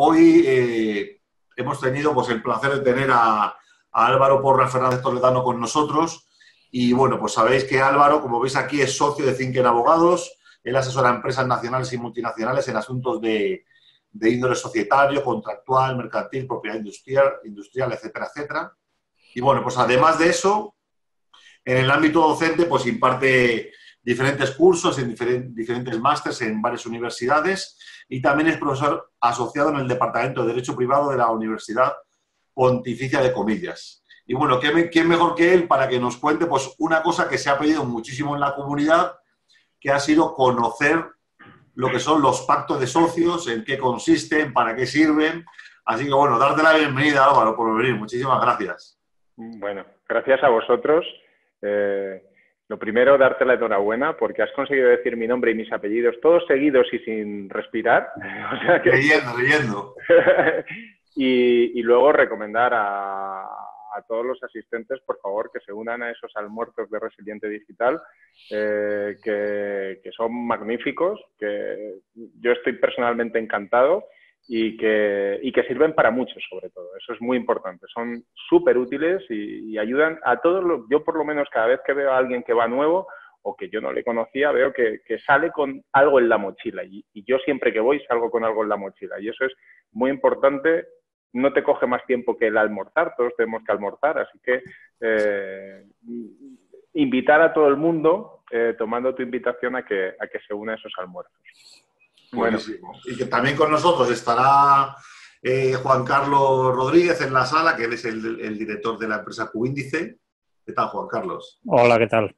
hoy hemos tenido pues, el placer de tener a Álvaro Porras Fernández Toledano con nosotros. Y bueno, pues sabéis que Álvaro, como veis aquí, es socio de Zinken Abogados. Él asesora a empresas nacionales y multinacionales en asuntos de índole societario, contractual, mercantil, propiedad industrial, etcétera, etcétera. Y bueno, pues además de eso, en el ámbito docente, pues imparte diferentes cursos en diferentes másters en varias universidades y también es profesor asociado en el Departamento de Derecho Privado de la Universidad Pontificia de Comillas. Y bueno, ¿quién mejor que él para que nos cuente pues, una cosa que se ha pedido muchísimo en la comunidad, que ha sido conocer lo que son los pactos de socios, en qué consisten, para qué sirven? Así que bueno, darte la bienvenida, Álvaro, por venir. Muchísimas gracias. Bueno, gracias a vosotros. Lo primero, darte la enhorabuena porque has conseguido decir mi nombre y mis apellidos todos seguidos y sin respirar. O sea que... Leyendo. Y luego recomendar a todos los asistentes, por favor, que se unan a esos almuerzos de Resiliente Digital, que son magníficos, que yo estoy personalmente encantado y que sirven para mucho, sobre todo. Eso es muy importante. Son súper útiles y ayudan a todos. Yo, por lo menos, cada vez que veo a alguien que va nuevo o que yo no le conocía, veo que sale con algo en la mochila. Y yo siempre que voy salgo con algo en la mochila. Y eso es muy importante. No te coge más tiempo que el almorzar. Todos tenemos que almorzar. Así que invitar a todo el mundo, tomando tu invitación a que se una a esos almuerzos. Buenísimo. Bueno. Y que también con nosotros estará Juan Carlos Rodríguez en la sala, que él es el director de la empresa Qíndice. ¿Qué tal, Juan Carlos? Hola, ¿qué tal?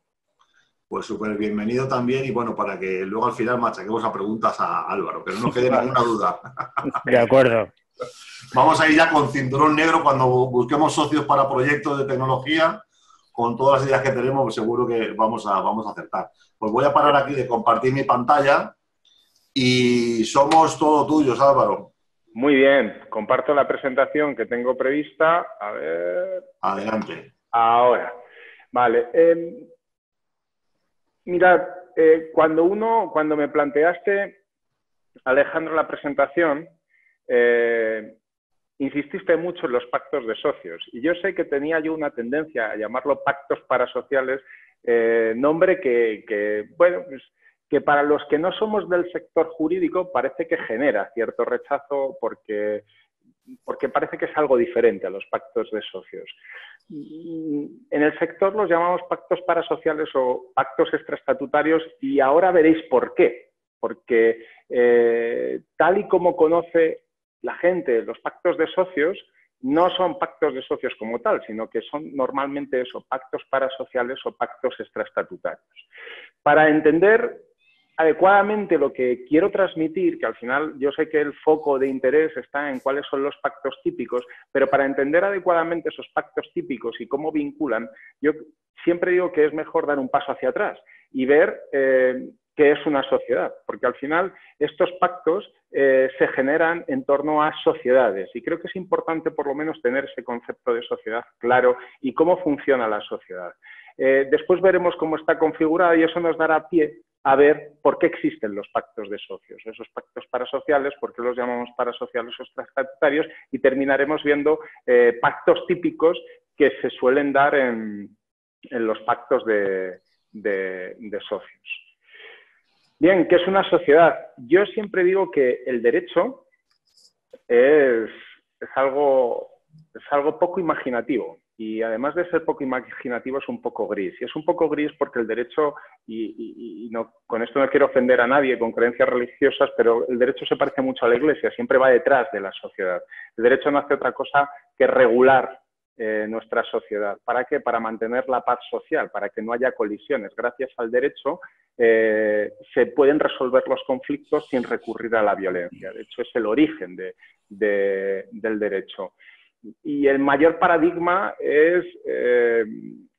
Pues súper bienvenido también y bueno, para que luego al final machaquemos a preguntas a Álvaro, que no nos quede ninguna duda. De acuerdo. Vamos a ir ya con cinturón negro cuando busquemos socios para proyectos de tecnología. Con todas las ideas que tenemos, pues seguro que vamos a acertar. Pues voy a parar aquí de compartir mi pantalla. Y somos todo tuyos, Álvaro. Muy bien, comparto la presentación que tengo prevista. A ver... Adelante. Ahora. Vale. Mirad, cuando me planteaste, Alejandro, la presentación, insististe mucho en los pactos de socios. Y yo sé que tenía yo una tendencia a llamarlo pactos parasociales, nombre que bueno, pues, que para los que no somos del sector jurídico parece que genera cierto rechazo porque parece que es algo diferente a los pactos de socios. En el sector los llamamos pactos parasociales o pactos extraestatutarios y ahora veréis por qué. Porque tal y como conoce la gente los pactos de socios, no son pactos de socios como tal, sino que son normalmente eso, pactos parasociales o pactos extraestatutarios. Para entender adecuadamente lo que quiero transmitir, que al final yo sé que el foco de interés está en cuáles son los pactos típicos, pero para entender adecuadamente esos pactos típicos y cómo vinculan, yo siempre digo que es mejor dar un paso hacia atrás y ver qué es una sociedad, porque al final estos pactos se generan en torno a sociedades y creo que es importante por lo menos tener ese concepto de sociedad claro y cómo funciona la sociedad. Después veremos cómo está configurada y eso nos dará pie a ver por qué existen los pactos de socios, esos pactos parasociales, por qué los llamamos parasociales o extraestatutarios y terminaremos viendo pactos típicos que se suelen dar en los pactos de socios. Bien, ¿qué es una sociedad? Yo siempre digo que el derecho es algo poco imaginativo. Y además de ser poco imaginativo, es un poco gris. Y es un poco gris porque el derecho, y no, con esto no quiero ofender a nadie con creencias religiosas, pero el derecho se parece mucho a la Iglesia, siempre va detrás de la sociedad. El derecho no hace otra cosa que regular nuestra sociedad. ¿Para qué? Para mantener la paz social, para que no haya colisiones. Gracias al derecho se pueden resolver los conflictos sin recurrir a la violencia. De hecho, es el origen del derecho. Y el mayor paradigma es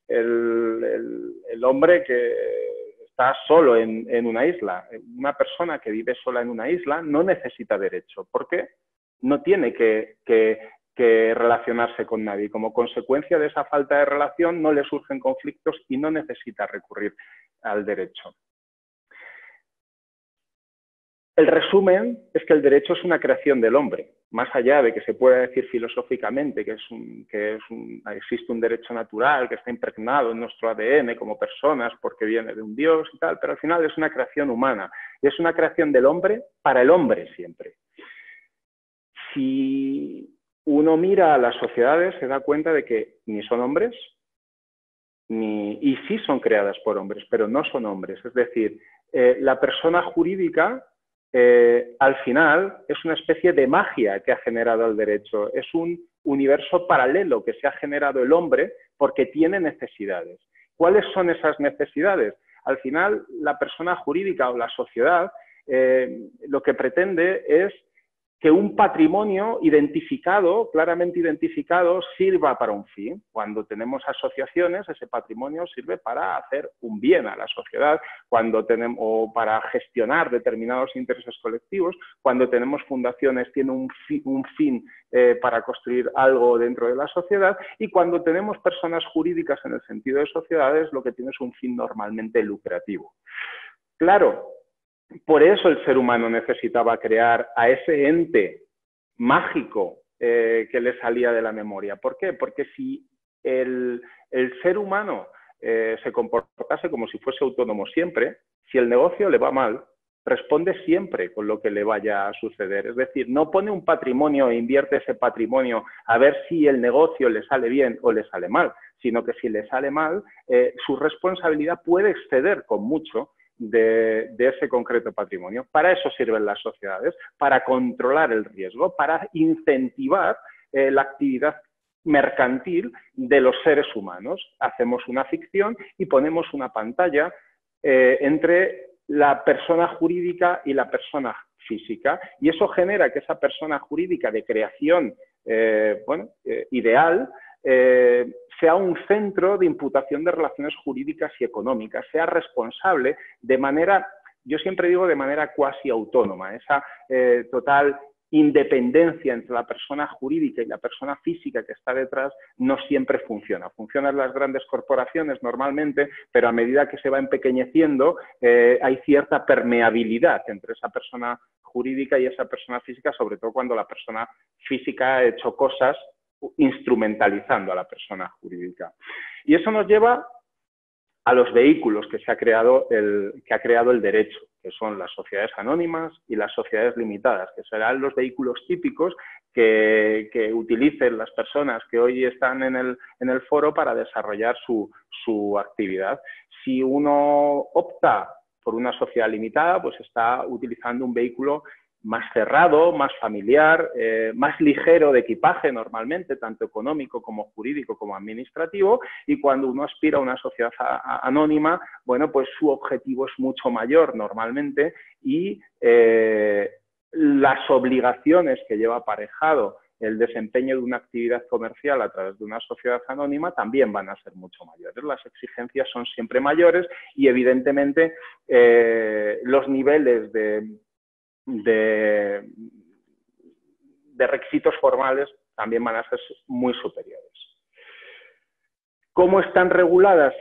el hombre que está solo en una isla. Una persona que vive sola en una isla no necesita derecho. ¿Por qué? No tiene que relacionarse con nadie. Como consecuencia de esa falta de relación no le surgen conflictos y no necesita recurrir al derecho. El resumen es que el derecho es una creación del hombre. más allá de que se pueda decir filosóficamente que existe un derecho natural que está impregnado en nuestro ADN como personas porque viene de un Dios y tal, pero al final es una creación humana y es una creación del hombre para el hombre siempre. Si uno mira a las sociedades se da cuenta de que ni son hombres, y sí son creadas por hombres, pero no son hombres. Es decir, la persona jurídica al final es una especie de magia que ha generado el derecho. Es un universo paralelo que se ha generado el hombre porque tiene necesidades. ¿Cuáles son esas necesidades? Al final, la persona jurídica o la sociedad lo que pretende es que un patrimonio identificado, claramente identificado, sirva para un fin. Cuando tenemos asociaciones, ese patrimonio sirve para hacer un bien a la sociedad, o para gestionar determinados intereses colectivos. Cuando tenemos fundaciones, tiene un fin para construir algo dentro de la sociedad. Y cuando tenemos personas jurídicas en el sentido de sociedades, lo que tiene es un fin normalmente lucrativo. Claro, por eso el ser humano necesitaba crear a ese ente mágico que le salía de la memoria. ¿Por qué? Porque si el ser humano se comportase como si fuese autónomo siempre, si el negocio le va mal, responde siempre con lo que le vaya a suceder. Es decir, no pone un patrimonio e invierte ese patrimonio a ver si el negocio le sale bien o le sale mal, sino que si le sale mal, su responsabilidad puede exceder con mucho de ese concreto patrimonio. Para eso sirven las sociedades, para controlar el riesgo, para incentivar la actividad mercantil de los seres humanos. Hacemos una ficción y ponemos una pantalla entre la persona jurídica y la persona física, y eso genera que esa persona jurídica de creación ideal sea un centro de imputación de relaciones jurídicas y económicas, sea responsable de manera, yo siempre digo de manera cuasi autónoma, esa total independencia entre la persona jurídica y la persona física que está detrás no siempre funciona. Funcionan las grandes corporaciones normalmente, pero a medida que se va empequeñeciendo hay cierta permeabilidad entre esa persona jurídica y esa persona física, sobre todo cuando la persona física ha hecho cosas instrumentalizando a la persona jurídica. Y eso nos lleva a los vehículos que ha creado el derecho, que son las sociedades anónimas y las sociedades limitadas, que serán los vehículos típicos que utilicen las personas que hoy están en el foro para desarrollar su actividad. Si uno opta por una sociedad limitada, pues está utilizando un vehículo más cerrado, más familiar, más ligero de equipaje normalmente, tanto económico como jurídico como administrativo, y cuando uno aspira a una sociedad anónima, bueno, pues su objetivo es mucho mayor normalmente y las obligaciones que lleva aparejado el desempeño de una actividad comercial a través de una sociedad anónima también van a ser mucho mayores. Las exigencias son siempre mayores y evidentemente los niveles de requisitos formales también van a ser muy superiores. ¿Cómo están reguladas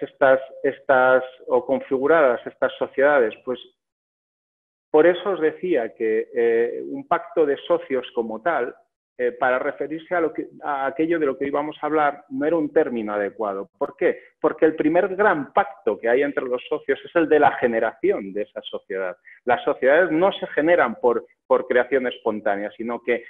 o configuradas estas sociedades? Pues por eso os decía que un pacto de socios como tal, para referirse a aquello de lo que íbamos a hablar, no era un término adecuado. ¿Por qué? Porque el primer gran pacto que hay entre los socios es el de la generación de esa sociedad. Las sociedades no se generan por creación espontánea, sino que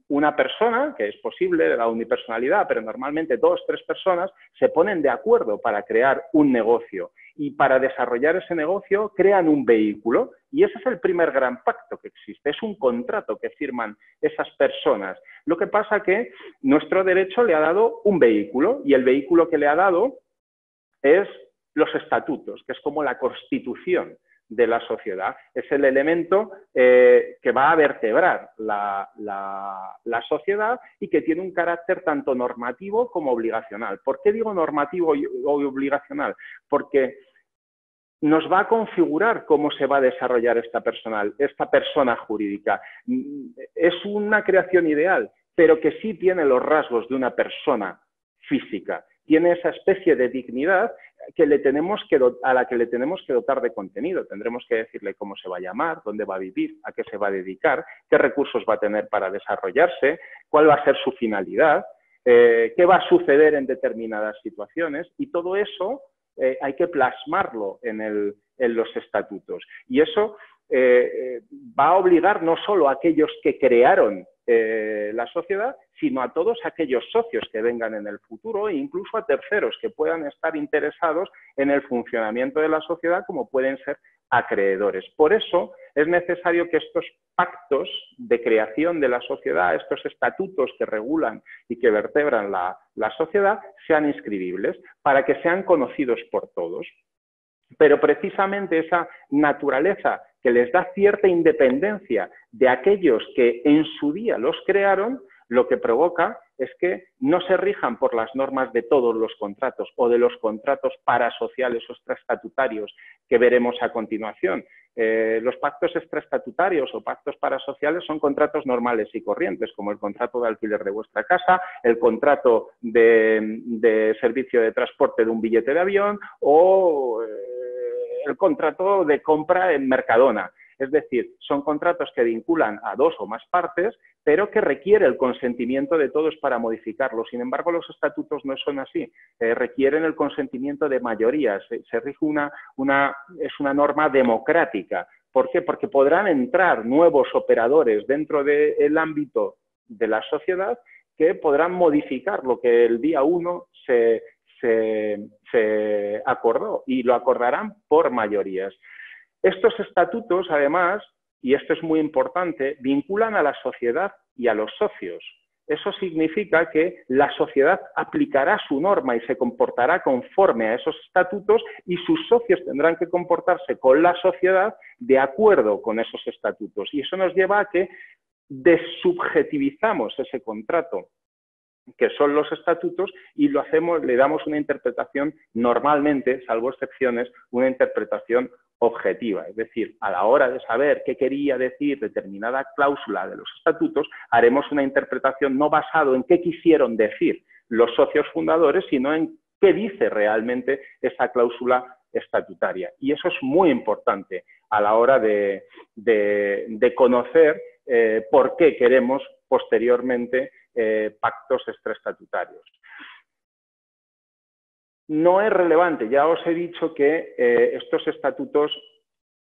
una persona, que es posible de la unipersonalidad, pero normalmente 2 o 3 personas, se ponen de acuerdo para crear un negocio y para desarrollar ese negocio crean un vehículo y ese es el primer gran pacto que existe, es un contrato que firman esas personas. Lo que pasa que nuestro derecho le ha dado un vehículo y el vehículo que le ha dado es los estatutos, que es como la constitución de la sociedad. Es el elemento que va a vertebrar la sociedad y que tiene un carácter tanto normativo como obligacional. ¿Por qué digo normativo o obligacional? Porque nos va a configurar cómo se va a desarrollar esta persona jurídica. Es una creación ideal, pero que sí tiene los rasgos de una persona física. Tiene esa especie de dignidad a la que le tenemos que dotar de contenido. Tendremos que decirle cómo se va a llamar, dónde va a vivir, a qué se va a dedicar, qué recursos va a tener para desarrollarse, cuál va a ser su finalidad, qué va a suceder en determinadas situaciones, y todo eso hay que plasmarlo en los estatutos. Y eso va a obligar no solo a aquellos que crearon la sociedad, sino a todos aquellos socios que vengan en el futuro e incluso a terceros que puedan estar interesados en el funcionamiento de la sociedad, como pueden ser acreedores. Por eso es necesario que estos pactos de creación de la sociedad, estos estatutos que regulan y que vertebran la sociedad, sean inscribibles para que sean conocidos por todos. Pero precisamente esa naturaleza que les da cierta independencia de aquellos que en su día los crearon, lo que provoca es que no se rijan por las normas de todos los contratos o de los contratos parasociales o extraestatutarios que veremos a continuación. Los pactos extraestatutarios o pactos parasociales son contratos normales y corrientes, como el contrato de alquiler de vuestra casa, el contrato de servicio de transporte de un billete de avión o el contrato de compra en Mercadona. Es decir, son contratos que vinculan a dos o más partes, pero que requiere el consentimiento de todos para modificarlos. Sin embargo, los estatutos no son así. Requieren el consentimiento de mayorías. Se rige es una norma democrática. ¿Por qué? Porque podrán entrar nuevos operadores dentro del ámbito de la sociedad que podrán modificar lo que el día 1 se acordó, y lo acordarán por mayorías. Estos estatutos, además, y esto es muy importante, vinculan a la sociedad y a los socios. Eso significa que la sociedad aplicará su norma y se comportará conforme a esos estatutos, y sus socios tendrán que comportarse con la sociedad de acuerdo con esos estatutos. Y eso nos lleva a que desubjetivizamos ese contrato, que son los estatutos, y le damos una interpretación normalmente, salvo excepciones, una interpretación objetiva. Es decir, a la hora de saber qué quería decir determinada cláusula de los estatutos, haremos una interpretación no basado en qué quisieron decir los socios fundadores, sino en qué dice realmente esa cláusula estatutaria. Y eso es muy importante a la hora de conocer por qué queremos posteriormente pactos extraestatutarios. No es relevante, ya os he dicho que estos estatutos,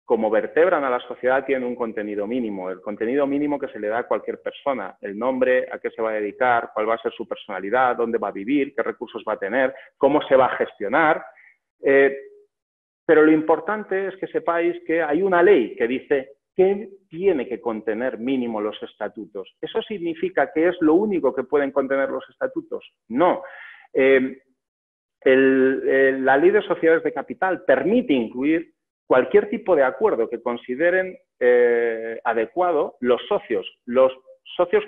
como vertebran a la sociedad, tienen un contenido mínimo. El contenido mínimo que se le da a cualquier persona: el nombre, a qué se va a dedicar, cuál va a ser su personalidad, dónde va a vivir, qué recursos va a tener, cómo se va a gestionar. Pero lo importante es que sepáis que hay una ley que dice qué tiene que contener mínimo los estatutos. ¿Eso significa que es lo único que pueden contener los estatutos? No. La Ley de Sociedades de Capital permite incluir cualquier tipo de acuerdo que consideren adecuado los socios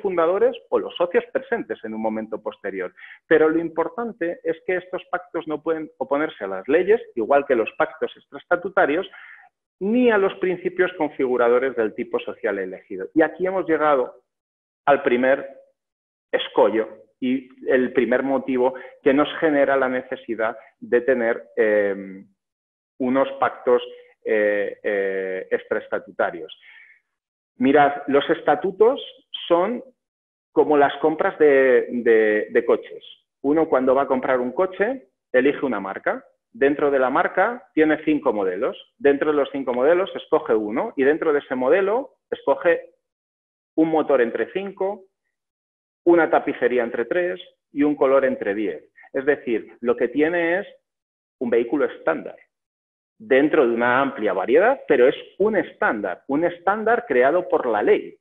fundadores o los socios presentes en un momento posterior. Pero lo importante es que estos pactos no pueden oponerse a las leyes, igual que los pactos extraestatutarios, ni a los principios configuradores del tipo social elegido. Y aquí hemos llegado al primer escollo y el primer motivo que nos genera la necesidad de tener unos pactos extraestatutarios. Mirad, los estatutos son como las compras de coches. Uno, cuando va a comprar un coche, elige una marca. Dentro de la marca tiene 5 modelos. Dentro de los 5 modelos escoge uno, y dentro de ese modelo escoge un motor entre 5, una tapicería entre 3 y un color entre 10. Es decir, lo que tiene es un vehículo estándar dentro de una amplia variedad, pero es un estándar creado por la ley.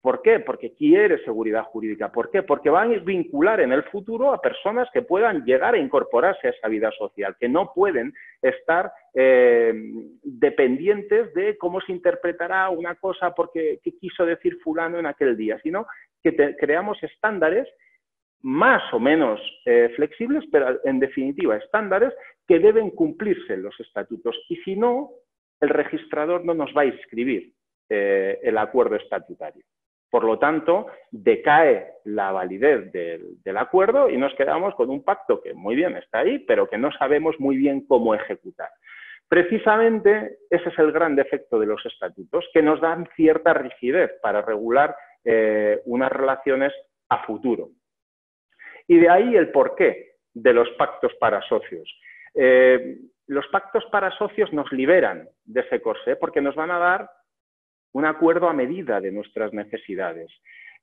¿Por qué? Porque quiere seguridad jurídica. ¿Por qué? Porque van a vincular en el futuro a personas que puedan llegar a incorporarse a esa vida social, que no pueden estar dependientes de cómo se interpretará una cosa porque qué quiso decir fulano en aquel día, sino que creamos estándares más o menos flexibles, pero en definitiva estándares que deben cumplirse en los estatutos. Y si no, el registrador no nos va a inscribir el acuerdo estatutario. Por lo tanto, decae la validez del acuerdo y nos quedamos con un pacto que muy bien está ahí, pero que no sabemos muy bien cómo ejecutar. Precisamente ese es el gran defecto de los estatutos, que nos dan cierta rigidez para regular unas relaciones a futuro. Y de ahí el porqué de los pactos para socios. Los pactos para socios nos liberan de ese corsé porque nos van a dar un acuerdo a medida de nuestras necesidades.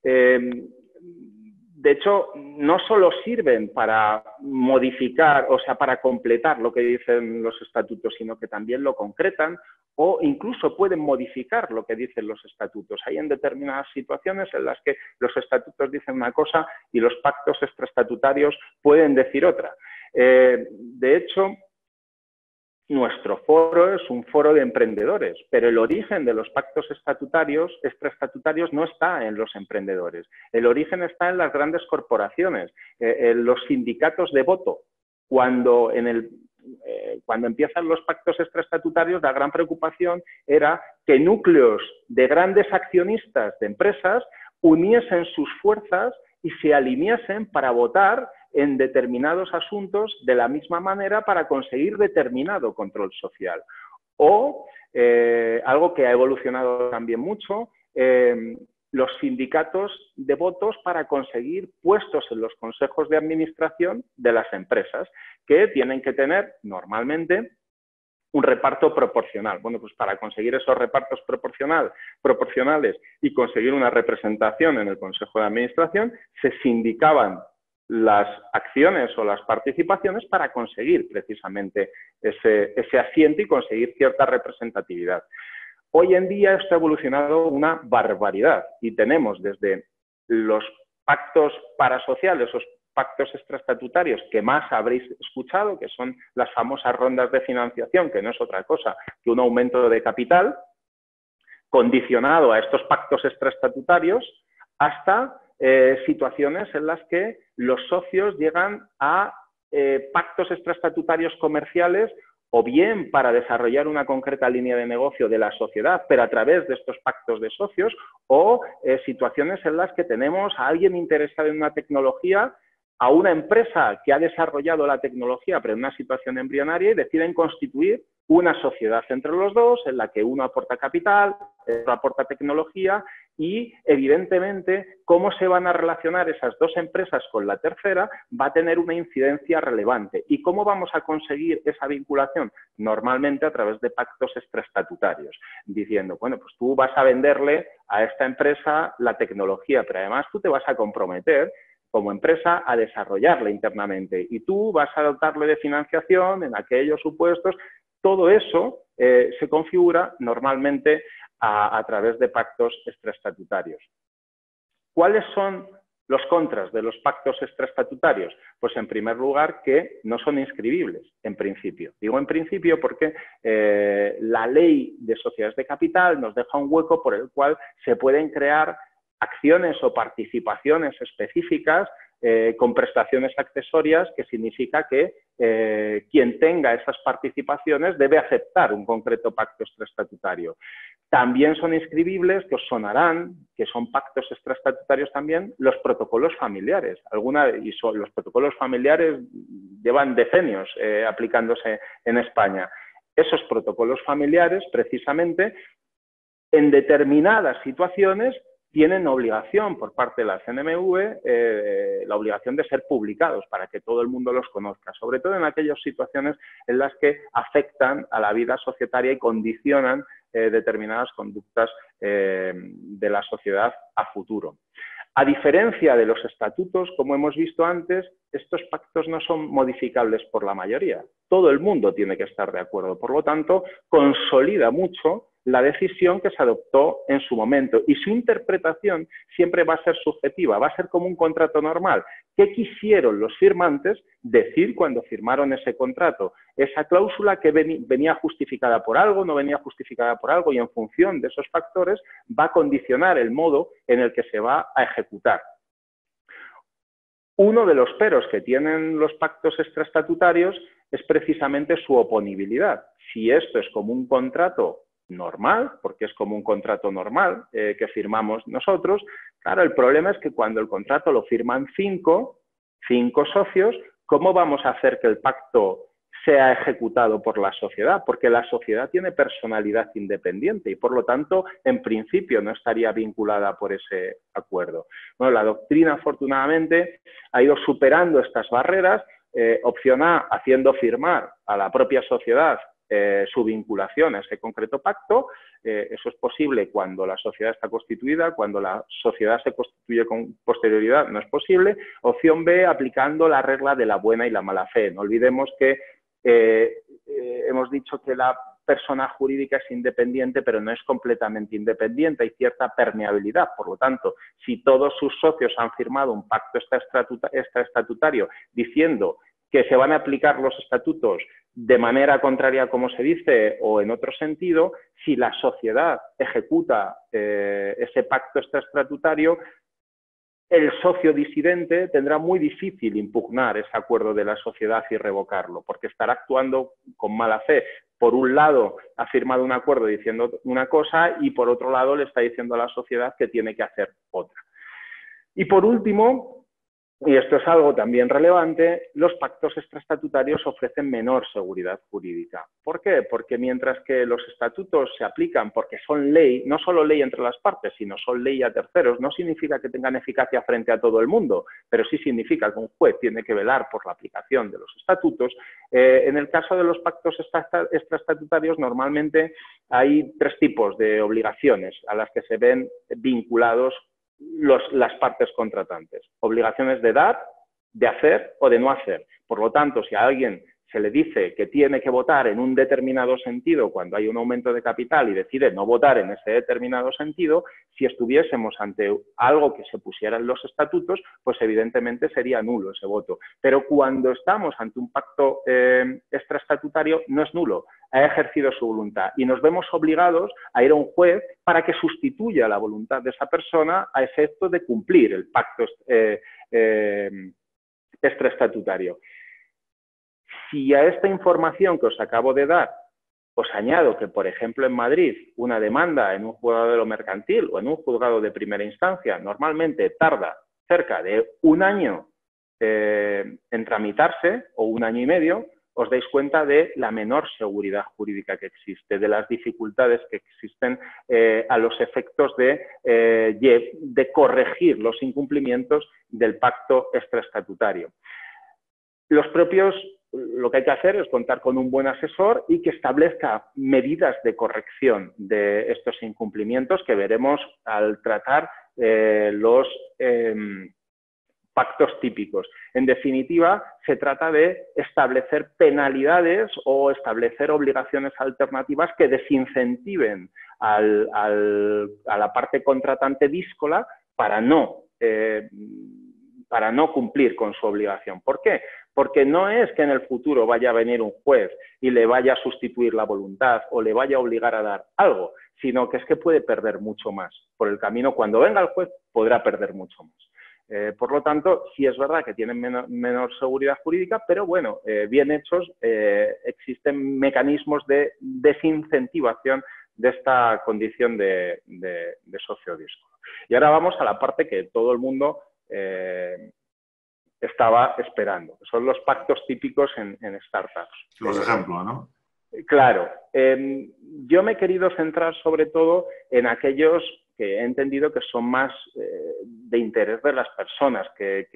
De hecho, no solo sirven para modificar, o sea, para completar lo que dicen los estatutos, sino que también lo concretan o incluso pueden modificar lo que dicen los estatutos. Hay en determinadas situaciones en las que los estatutos dicen una cosa y los pactos extraestatutarios pueden decir otra. De hecho, nuestro foro es un foro de emprendedores, pero el origen de los pactos extraestatutarios no está en los emprendedores. El origen está en las grandes corporaciones, en los sindicatos de voto. Cuando empiezan los pactos extraestatutarios, la gran preocupación era que núcleos de grandes accionistas de empresas uniesen sus fuerzas y se alineasen para votar en determinados asuntos de la misma manera para conseguir determinado control social. O, algo que ha evolucionado también mucho, los sindicatos de votos para conseguir puestos en los consejos de administración de las empresas, que tienen que tener normalmente un reparto proporcional. Bueno, pues para conseguir esos repartos proporcionales y conseguir una representación en el consejo de administración, se sindicaban las acciones o las participaciones para conseguir precisamente ese asiento y conseguir cierta representatividad. Hoy en día esto ha evolucionado una barbaridad y tenemos desde los pactos parasociales, esos pactos extraestatutarios que más habréis escuchado, que son las famosas rondas de financiación, que no es otra cosa que un aumento de capital condicionado a estos pactos extraestatutarios, hasta situaciones en las que los socios llegan a pactos extraestatutarios comerciales o bien para desarrollar una concreta línea de negocio de la sociedad, pero a través de estos pactos de socios, o situaciones en las que tenemos a alguien interesado en una tecnología, a una empresa que ha desarrollado la tecnología pero en una situación embrionaria y deciden constituir una sociedad entre los dos en la que uno aporta capital, otro aporta tecnología y, evidentemente, cómo se van a relacionar esas dos empresas con la tercera va a tener una incidencia relevante. ¿Y cómo vamos a conseguir esa vinculación? Normalmente a través de pactos extraestatutarios, diciendo, bueno, pues tú vas a venderle a esta empresa la tecnología, pero además tú te vas a comprometer como empresa a desarrollarla internamente y tú vas a dotarle de financiación en aquellos supuestos. Todo eso se configura normalmente a través de pactos extraestatutarios. ¿Cuáles son los contras de los pactos extraestatutarios? Pues en primer lugar que no son inscribibles en principio. Digo en principio porque la ley de sociedades de capital nos deja un hueco por el cual se pueden crear acciones o participaciones específicas con prestaciones accesorias, que significa que quien tenga esas participaciones debe aceptar un concreto pacto extraestatutario. También son inscribibles, que os sonarán, que son pactos extraestatutarios también, los protocolos familiares. Los protocolos familiares llevan decenios aplicándose en España. Esos protocolos familiares, precisamente, en determinadas situaciones, tienen obligación por parte de la CNMV, la obligación de ser publicados para que todo el mundo los conozca, sobre todo en aquellas situaciones en las que afectan a la vida societaria y condicionan determinadas conductas de la sociedad a futuro. A diferencia de los estatutos, como hemos visto antes, estos pactos no son modificables por la mayoría. Todo el mundo tiene que estar de acuerdo. Por lo tanto, consolida mucho la decisión que se adoptó en su momento. Y su interpretación siempre va a ser subjetiva, va a ser como un contrato normal. ¿Qué quisieron los firmantes decir cuando firmaron ese contrato? Esa cláusula que venía justificada por algo, no venía justificada por algo, y en función de esos factores va a condicionar el modo en el que se va a ejecutar. Uno de los peros que tienen los pactos extraestatutarios es precisamente su oponibilidad. Si esto es como un contrato normal, porque es como un contrato normal que firmamos nosotros. Claro, el problema es que cuando el contrato lo firman cinco socios, ¿cómo vamos a hacer que el pacto sea ejecutado por la sociedad? Porque la sociedad tiene personalidad independiente y, por lo tanto, en principio no estaría vinculada por ese acuerdo. Bueno, la doctrina, afortunadamente, ha ido superando estas barreras. Opción A, haciendo firmar a la propia sociedad su vinculación a ese concreto pacto. Eso es posible cuando la sociedad está constituida, cuando la sociedad se constituye con posterioridad no es posible. Opción B, aplicando la regla de la buena y la mala fe. No olvidemos que hemos dicho que la persona jurídica es independiente, pero no es completamente independiente, hay cierta permeabilidad. Por lo tanto, si todos sus socios han firmado un pacto extraestatutario diciendo que se van a aplicar los estatutos de manera contraria, como se dice, o en otro sentido, si la sociedad ejecuta ese pacto extraestatutario, el socio disidente tendrá muy difícil impugnar ese acuerdo de la sociedad y revocarlo, porque estará actuando con mala fe. Por un lado, ha firmado un acuerdo diciendo una cosa y por otro lado le está diciendo a la sociedad que tiene que hacer otra. Y por último, y esto es algo también relevante, los pactos extraestatutarios ofrecen menor seguridad jurídica. ¿Por qué? Porque mientras que los estatutos se aplican porque son ley, no solo ley entre las partes, sino son ley a terceros, no significa que tengan eficacia frente a todo el mundo, pero sí significa que un juez tiene que velar por la aplicación de los estatutos. En el caso de los pactos extraestatutarios, normalmente hay tres tipos de obligaciones a las que se ven vinculados las partes contratantes. Obligaciones de dar, de hacer o de no hacer. Por lo tanto, si a alguien se le dice que tiene que votar en un determinado sentido cuando hay un aumento de capital y decide no votar en ese determinado sentido, si estuviésemos ante algo que se pusiera en los estatutos, pues evidentemente sería nulo ese voto. Pero cuando estamos ante un pacto extraestatutario, no es nulo, ha ejercido su voluntad y nos vemos obligados a ir a un juez para que sustituya la voluntad de esa persona a efecto de cumplir el pacto extraestatutario. Si a esta información que os acabo de dar os añado que, por ejemplo, en Madrid, una demanda en un juzgado de lo mercantil o en un juzgado de primera instancia normalmente tarda cerca de un año en tramitarse o un año y medio, os dais cuenta de la menor seguridad jurídica que existe, de las dificultades que existen a los efectos de corregir los incumplimientos del pacto extraestatutario. Lo que hay que hacer es contar con un buen asesor y que establezca medidas de corrección de estos incumplimientos que veremos al tratar los pactos típicos. En definitiva, se trata de establecer penalidades o establecer obligaciones alternativas que desincentiven a la parte contratante díscola para no cumplir con su obligación. ¿Por qué? Porque no es que en el futuro vaya a venir un juez y le vaya a sustituir la voluntad o le vaya a obligar a dar algo, sino que es que puede perder mucho más. Por el camino, cuando venga el juez, podrá perder mucho más. Por lo tanto, sí es verdad que tienen menor seguridad jurídica, pero bueno, bien hechos, existen mecanismos de desincentivación de esta condición de socio díscolo. Y ahora vamos a la parte que todo el mundo estaba esperando, que son los pactos típicos en startups. Los ejemplos, ¿no? Claro. Yo me he querido centrar sobre todo en aquellos que he entendido que son más de interés de las personas que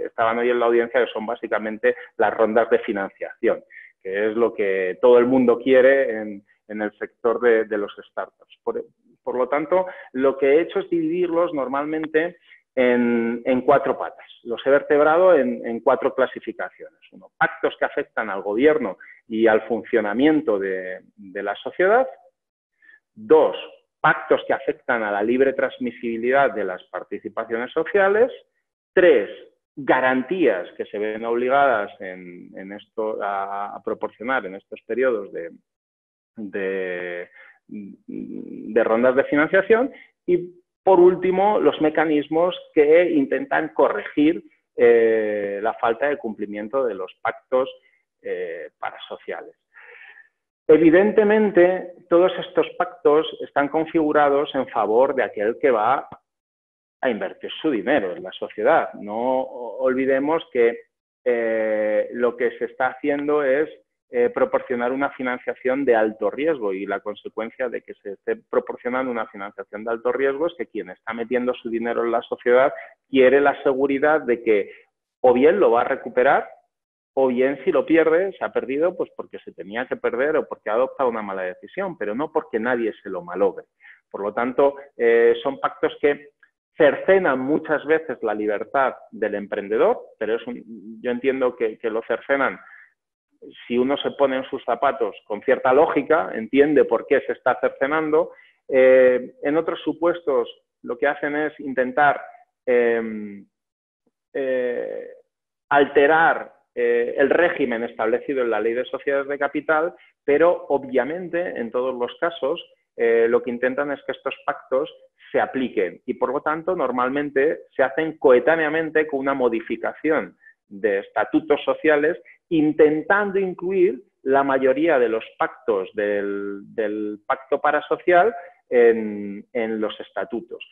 estaban hoy en la audiencia, que son básicamente las rondas de financiación, que es lo que todo el mundo quiere en el sector de los startups. Por lo tanto, lo que he hecho es dividirlos normalmente en cuatro patas. Los he vertebrado en cuatro clasificaciones. Uno, pactos que afectan al gobierno y al funcionamiento de la sociedad. Dos, pactos que afectan a la libre transmisibilidad de las participaciones sociales. Tres, garantías que se ven obligadas a proporcionar en estos periodos de rondas de financiación. Y por último, los mecanismos que intentan corregir la falta de cumplimiento de los pactos parasociales. Evidentemente, todos estos pactos están configurados en favor de aquel que va a invertir su dinero en la sociedad. No olvidemos que lo que se está haciendo es proporcionar una financiación de alto riesgo, y la consecuencia de que se esté proporcionando una financiación de alto riesgo es que quien está metiendo su dinero en la sociedad quiere la seguridad de que o bien lo va a recuperar, o bien si lo pierde, se ha perdido pues porque se tenía que perder o porque ha adoptado una mala decisión, pero no porque nadie se lo malogre. Por lo tanto, son pactos que cercenan muchas veces la libertad del emprendedor, pero yo entiendo que lo cercenan. Si uno se pone en sus zapatos con cierta lógica, entiende por qué se está cercenando. En otros supuestos, lo que hacen es intentar alterar el régimen establecido en la Ley de Sociedades de Capital, pero obviamente en todos los casos lo que intentan es que estos pactos se apliquen y por lo tanto normalmente se hacen coetáneamente con una modificación de estatutos sociales, intentando incluir la mayoría de los pactos del pacto parasocial en los estatutos.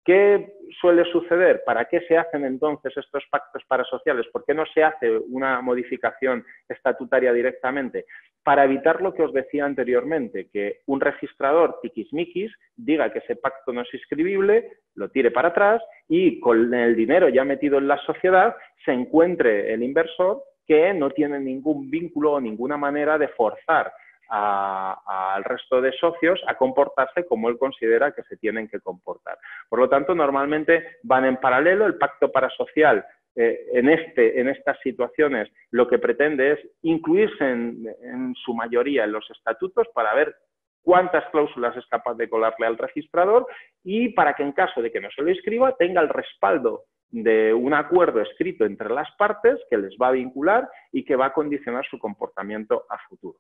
¿Qué suele suceder? ¿Para qué se hacen entonces estos pactos parasociales? ¿Por qué no se hace una modificación estatutaria directamente? Para evitar lo que os decía anteriormente, que un registrador tiquismiquis diga que ese pacto no es inscribible, lo tire para atrás y con el dinero ya metido en la sociedad se encuentre el inversor que no tiene ningún vínculo o ninguna manera de forzar al resto de socios a comportarse como él considera que se tienen que comportar. Por lo tanto, normalmente van en paralelo. El pacto parasocial en estas situaciones lo que pretende es incluirse en su mayoría en los estatutos para ver cuántas cláusulas es capaz de colarle al registrador y para que en caso de que no se lo inscriba tenga el respaldo de un acuerdo escrito entre las partes que les va a vincular y que va a condicionar su comportamiento a futuro.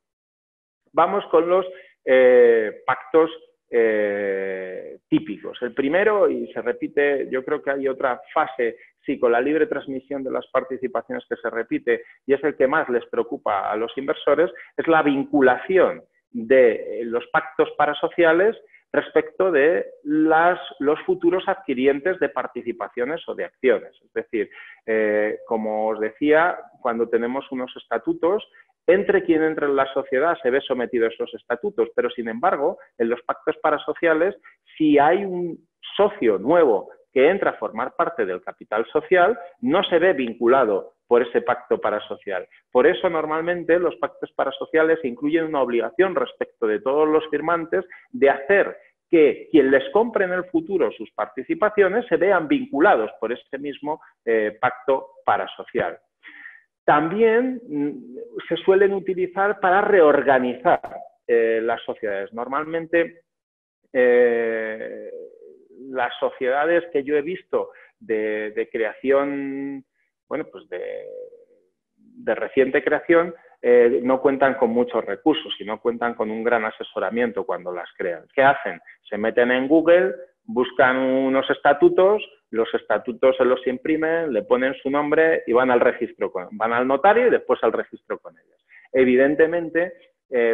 Vamos con los pactos típicos. El primero, y se repite, yo creo que hay otra fase, sí, con la libre transmisión de las participaciones que se repite, y es el que más les preocupa a los inversores, es la vinculación de los pactos parasociales respecto de los futuros adquirientes de participaciones o de acciones. Es decir, como os decía, cuando tenemos unos estatutos, entre quien entra en la sociedad se ve sometido a esos estatutos, pero sin embargo, en los pactos parasociales, si hay un socio nuevo que entra a formar parte del capital social, no se ve vinculado por ese pacto parasocial. Por eso, normalmente, los pactos parasociales incluyen una obligación respecto de todos los firmantes de hacer que quien les compre en el futuro sus participaciones se vean vinculados por ese mismo pacto parasocial. También se suelen utilizar para reorganizar las sociedades. Normalmente, las sociedades que yo he visto de creación, bueno, pues de reciente creación, no cuentan con muchos recursos y no cuentan con un gran asesoramiento cuando las crean. ¿Qué hacen? Se meten en Google, buscan unos estatutos, los estatutos se los imprimen, le ponen su nombre y van al registro, van al notario y después al registro con ellos. Evidentemente,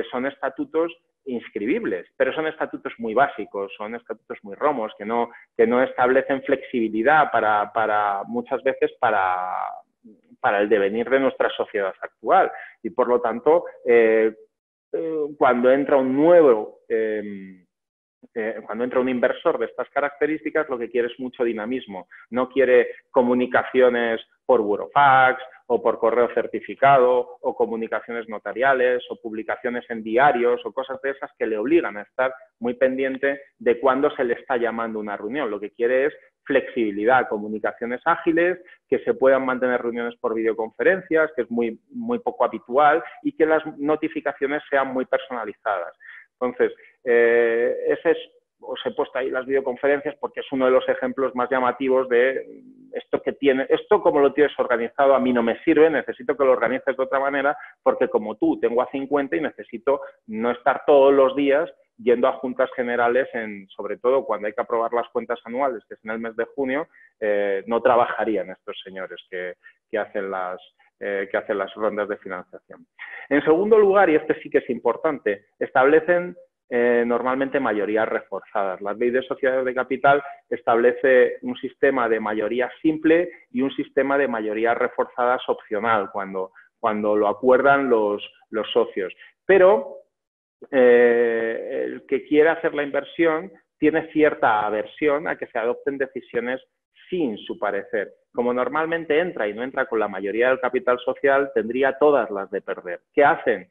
son estatutos inscribibles, pero son estatutos muy básicos, son estatutos muy romos, que no establecen flexibilidad muchas veces para el devenir de nuestra sociedad actual. Y por lo tanto, cuando entra un inversor de estas características, lo que quiere es mucho dinamismo. No quiere comunicaciones por burofax o por correo certificado o comunicaciones notariales o publicaciones en diarios o cosas de esas que le obligan a estar muy pendiente de cuándo se le está llamando una reunión. Lo que quiere es flexibilidad, comunicaciones ágiles, que se puedan mantener reuniones por videoconferencias, que es muy poco habitual, y que las notificaciones sean muy personalizadas. Entonces, os he puesto ahí las videoconferencias porque es uno de los ejemplos más llamativos de esto como lo tienes organizado a mí no me sirve, necesito que lo organices de otra manera porque como tú tengo a 50 y necesito no estar todos los días yendo a juntas generales, sobre todo cuando hay que aprobar las cuentas anuales, que es en el mes de junio, no trabajarían estos señores que hacen que hacen las rondas de financiación. En segundo lugar, y este sí que es importante, establecen normalmente mayorías reforzadas. La ley de sociedades de capital establece un sistema de mayoría simple y un sistema de mayorías reforzadas opcional cuando lo acuerdan los socios. Pero el que quiera hacer la inversión tiene cierta aversión a que se adopten decisiones sin su parecer. Como normalmente entra y no entra con la mayoría del capital social, tendría todas las de perder. ¿Qué hacen?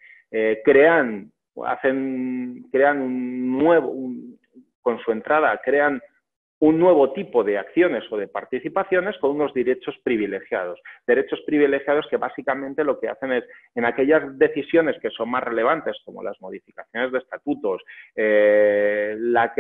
Crean con su entrada, crean un nuevo tipo de acciones o de participaciones con unos derechos privilegiados. Derechos privilegiados que básicamente lo que hacen es, en aquellas decisiones que son más relevantes, como las modificaciones de estatutos, la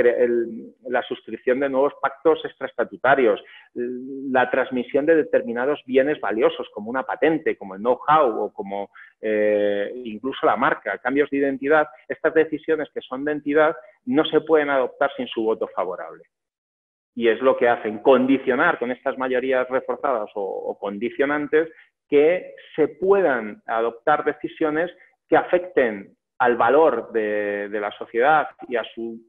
suscripción de nuevos pactos extraestatutarios, la transmisión de determinados bienes valiosos, como una patente, como el know-how o como incluso la marca, cambios de identidad, estas decisiones que son de entidad no se pueden adoptar sin su voto favorable. Y es lo que hacen, condicionar con estas mayorías reforzadas o condicionantes que se puedan adoptar decisiones que afecten al valor de la sociedad y a su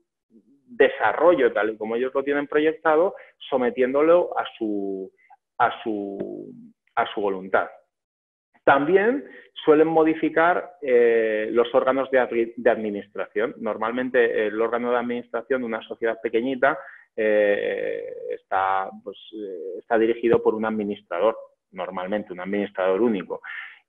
desarrollo tal y como ellos lo tienen proyectado, sometiéndolo a su voluntad. También suelen modificar los órganos de administración. Normalmente el órgano de administración de una sociedad pequeñita está dirigido por un administrador, normalmente un administrador único.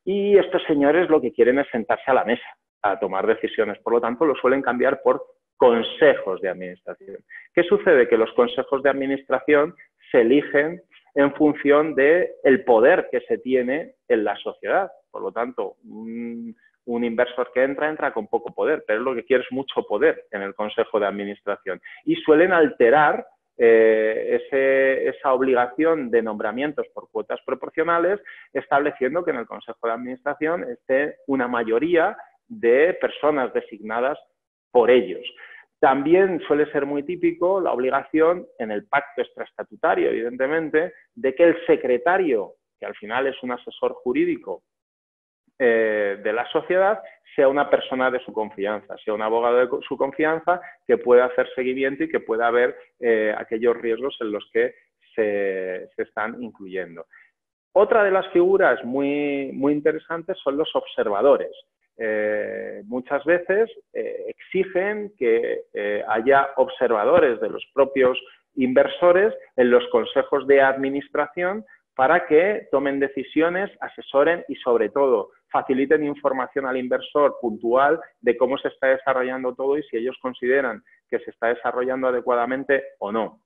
Y estos señores lo que quieren es sentarse a la mesa a tomar decisiones. Por lo tanto, lo suelen cambiar por consejos de administración. ¿Qué sucede? Que los consejos de administración se eligen en función del poder que se tiene en la sociedad. Por lo tanto, un inversor que entra con poco poder, pero lo que quiere es mucho poder en el consejo de administración. Y suelen alterar esa obligación de nombramientos por cuotas proporcionales, estableciendo que en el consejo de administración esté una mayoría de personas designadas por ellos. También suele ser muy típico la obligación en el pacto extraestatutario, evidentemente, de que el secretario, que al final es un asesor jurídico de la sociedad, sea una persona de su confianza, sea un abogado de su confianza que pueda hacer seguimiento y que pueda ver aquellos riesgos en los que se están incluyendo. Otra de las figuras muy interesantes son los observadores. Muchas veces exigen que haya observadores de los propios inversores en los consejos de administración para que tomen decisiones, asesoren y, sobre todo, faciliten información al inversor puntual de cómo se está desarrollando todo y si ellos consideran que se está desarrollando adecuadamente o no.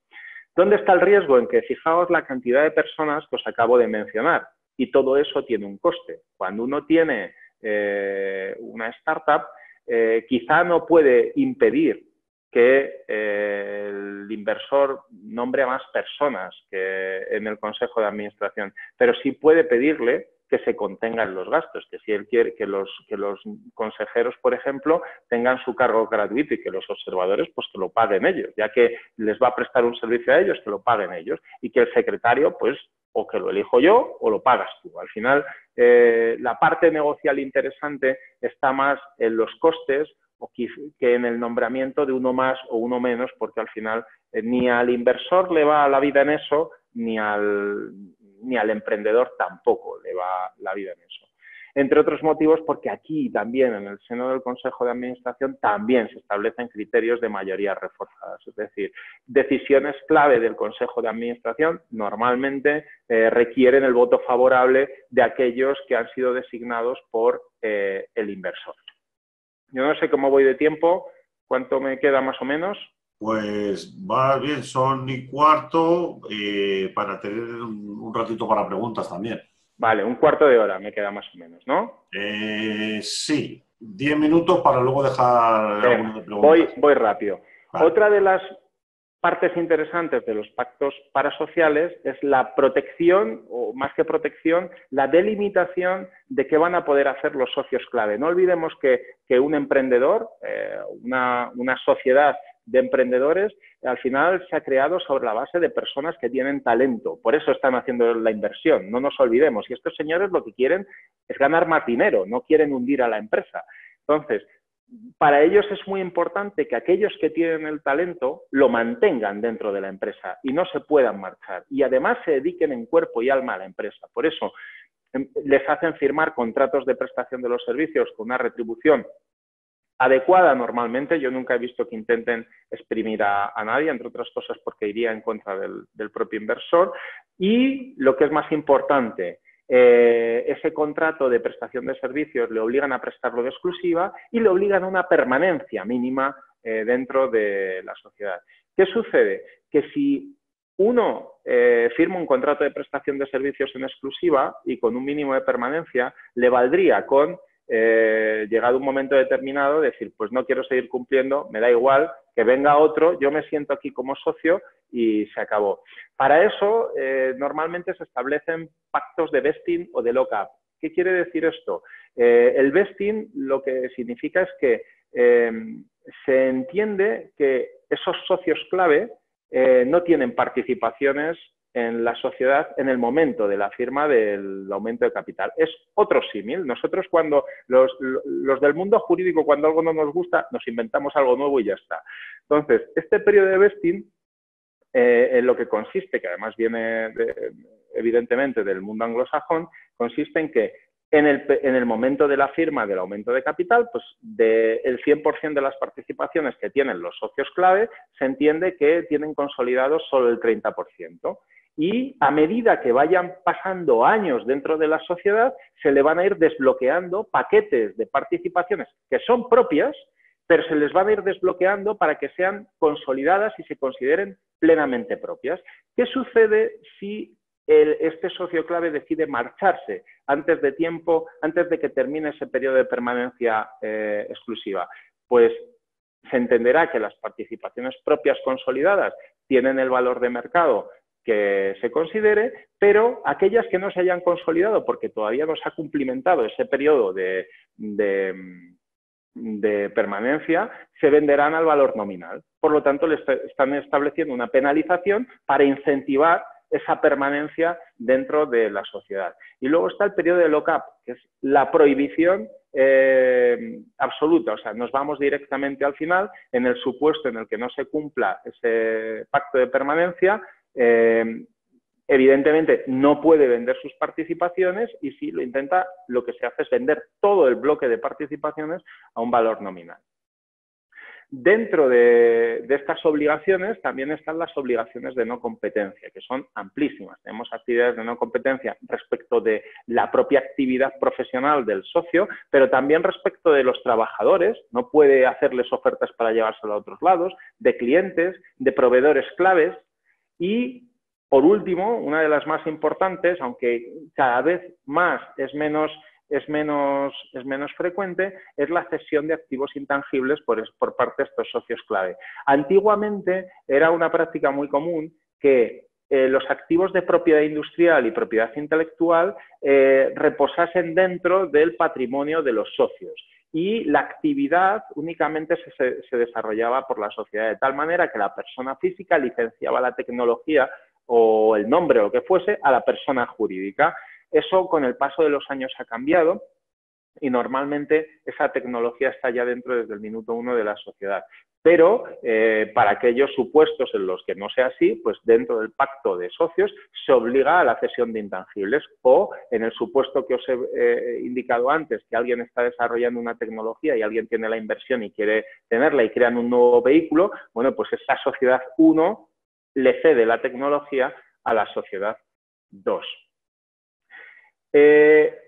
¿Dónde está el riesgo? En que fijaos la cantidad de personas que os acabo de mencionar y todo eso tiene un coste. Cuando uno tiene una startup, quizá no puede impedir que el inversor nombre a más personas que en el consejo de administración, pero sí puede pedirle que se contengan los gastos, que si él quiere que los consejeros, por ejemplo, tengan su cargo gratuito y que los observadores pues que lo paguen ellos, ya que les va a prestar un servicio a ellos, que lo paguen ellos, y que el secretario pues o que lo elijo yo o lo pagas tú. Al final, la parte negocial interesante está más en los costes que en el nombramiento de uno más o uno menos, porque al final ni al inversor le va la vida en eso, ni al emprendedor tampoco le va la vida en eso. Entre otros motivos, porque aquí también, en el seno del Consejo de Administración, también se establecen criterios de mayoría reforzadas. Es decir, decisiones clave del Consejo de Administración normalmente requieren el voto favorable de aquellos que han sido designados por el inversor. Yo no sé cómo voy de tiempo, ¿cuánto me queda más o menos? Pues va bien, son 1:15 para tener un ratito para preguntas también. Vale, 1/4 de hora me queda más o menos, ¿no? Sí, 10 minutos para luego dejar alguna de preguntas. Voy rápido. Vale. Otra de las partes interesantes de los pactos parasociales es la protección, o más que protección, la delimitación de qué van a poder hacer los socios clave. No olvidemos que un emprendedor, una sociedad de emprendedores al final se ha creado sobre la base de personas que tienen talento. Por eso están haciendo la inversión, no nos olvidemos. Y estos señores lo que quieren es ganar más dinero, no quieren hundir a la empresa. Entonces, para ellos es muy importante que aquellos que tienen el talento lo mantengan dentro de la empresa y no se puedan marchar. Y además se dediquen en cuerpo y alma a la empresa. Por eso les hacen firmar contratos de prestación de los servicios con una retribución adecuada normalmente. Yo nunca he visto que intenten exprimir a nadie, entre otras cosas porque iría en contra del propio inversor. Y lo que es más importante, ese contrato de prestación de servicios le obligan a prestarlo de exclusiva y le obligan a una permanencia mínima dentro de la sociedad. ¿Qué sucede? Que si uno firma un contrato de prestación de servicios en exclusiva y con un mínimo de permanencia, le valdría con, llegado un momento determinado, decir, pues no quiero seguir cumpliendo, me da igual, que venga otro, yo me siento aquí como socio y se acabó. Para eso, normalmente se establecen pactos de vesting o de lock-up. ¿Qué quiere decir esto? El vesting lo que significa es que se entiende que esos socios clave no tienen participaciones en la sociedad en el momento de la firma del aumento de capital. Es otro símil. Nosotros cuando los del mundo jurídico, cuando algo no nos gusta, nos inventamos algo nuevo y ya está. Entonces, este periodo de vesting, en lo que consiste, que además viene evidentemente del mundo anglosajón, consiste en que en el momento de la firma del aumento de capital, pues del 100% de las participaciones que tienen los socios clave, se entiende que tienen consolidados solo el 30%. Y a medida que vayan pasando años dentro de la sociedad, se le van a ir desbloqueando paquetes de participaciones que son propias, pero se les van a ir desbloqueando para que sean consolidadas y se consideren plenamente propias. ¿Qué sucede si este socio clave decide marcharse antes de tiempo, antes de que termine ese periodo de permanencia exclusiva? Pues se entenderá que las participaciones propias consolidadas tienen el valor de mercado que se considere, pero aquellas que no se hayan consolidado porque todavía no se ha cumplimentado ese periodo de permanencia, se venderán al valor nominal. Por lo tanto, le están estableciendo una penalización para incentivar esa permanencia dentro de la sociedad. Y luego está el periodo de lock-up, que es la prohibición absoluta. O sea, nos vamos directamente al final. En el supuesto en el que no se cumpla ese pacto de permanencia, evidentemente no puede vender sus participaciones y si lo intenta, lo que se hace es vender todo el bloque de participaciones a un valor nominal. Dentro de estas obligaciones también están las obligaciones de no competencia, que son amplísimas. Tenemos actividades de no competencia respecto de la propia actividad profesional del socio, pero también respecto de los trabajadores. No puede hacerles ofertas para llevárselo a otros lados, de clientes, de proveedores claves. Y, por último, una de las más importantes, aunque cada vez más es menos frecuente, es la cesión de activos intangibles por parte de estos socios clave. Antiguamente era una práctica muy común que los activos de propiedad industrial y propiedad intelectual reposasen dentro del patrimonio de los socios. Y la actividad únicamente se desarrollaba por la sociedad, de tal manera que la persona física licenciaba la tecnología o el nombre o lo que fuese a la persona jurídica. Eso con el paso de los años ha cambiado y normalmente esa tecnología está ya dentro desde el minuto 1 de la sociedad. Pero para aquellos supuestos en los que no sea así, pues dentro del pacto de socios se obliga a la cesión de intangibles, o en el supuesto que os he indicado antes, que alguien está desarrollando una tecnología y alguien tiene la inversión y quiere tenerla y crean un nuevo vehículo, bueno, pues esa sociedad 1 le cede la tecnología a la sociedad 2.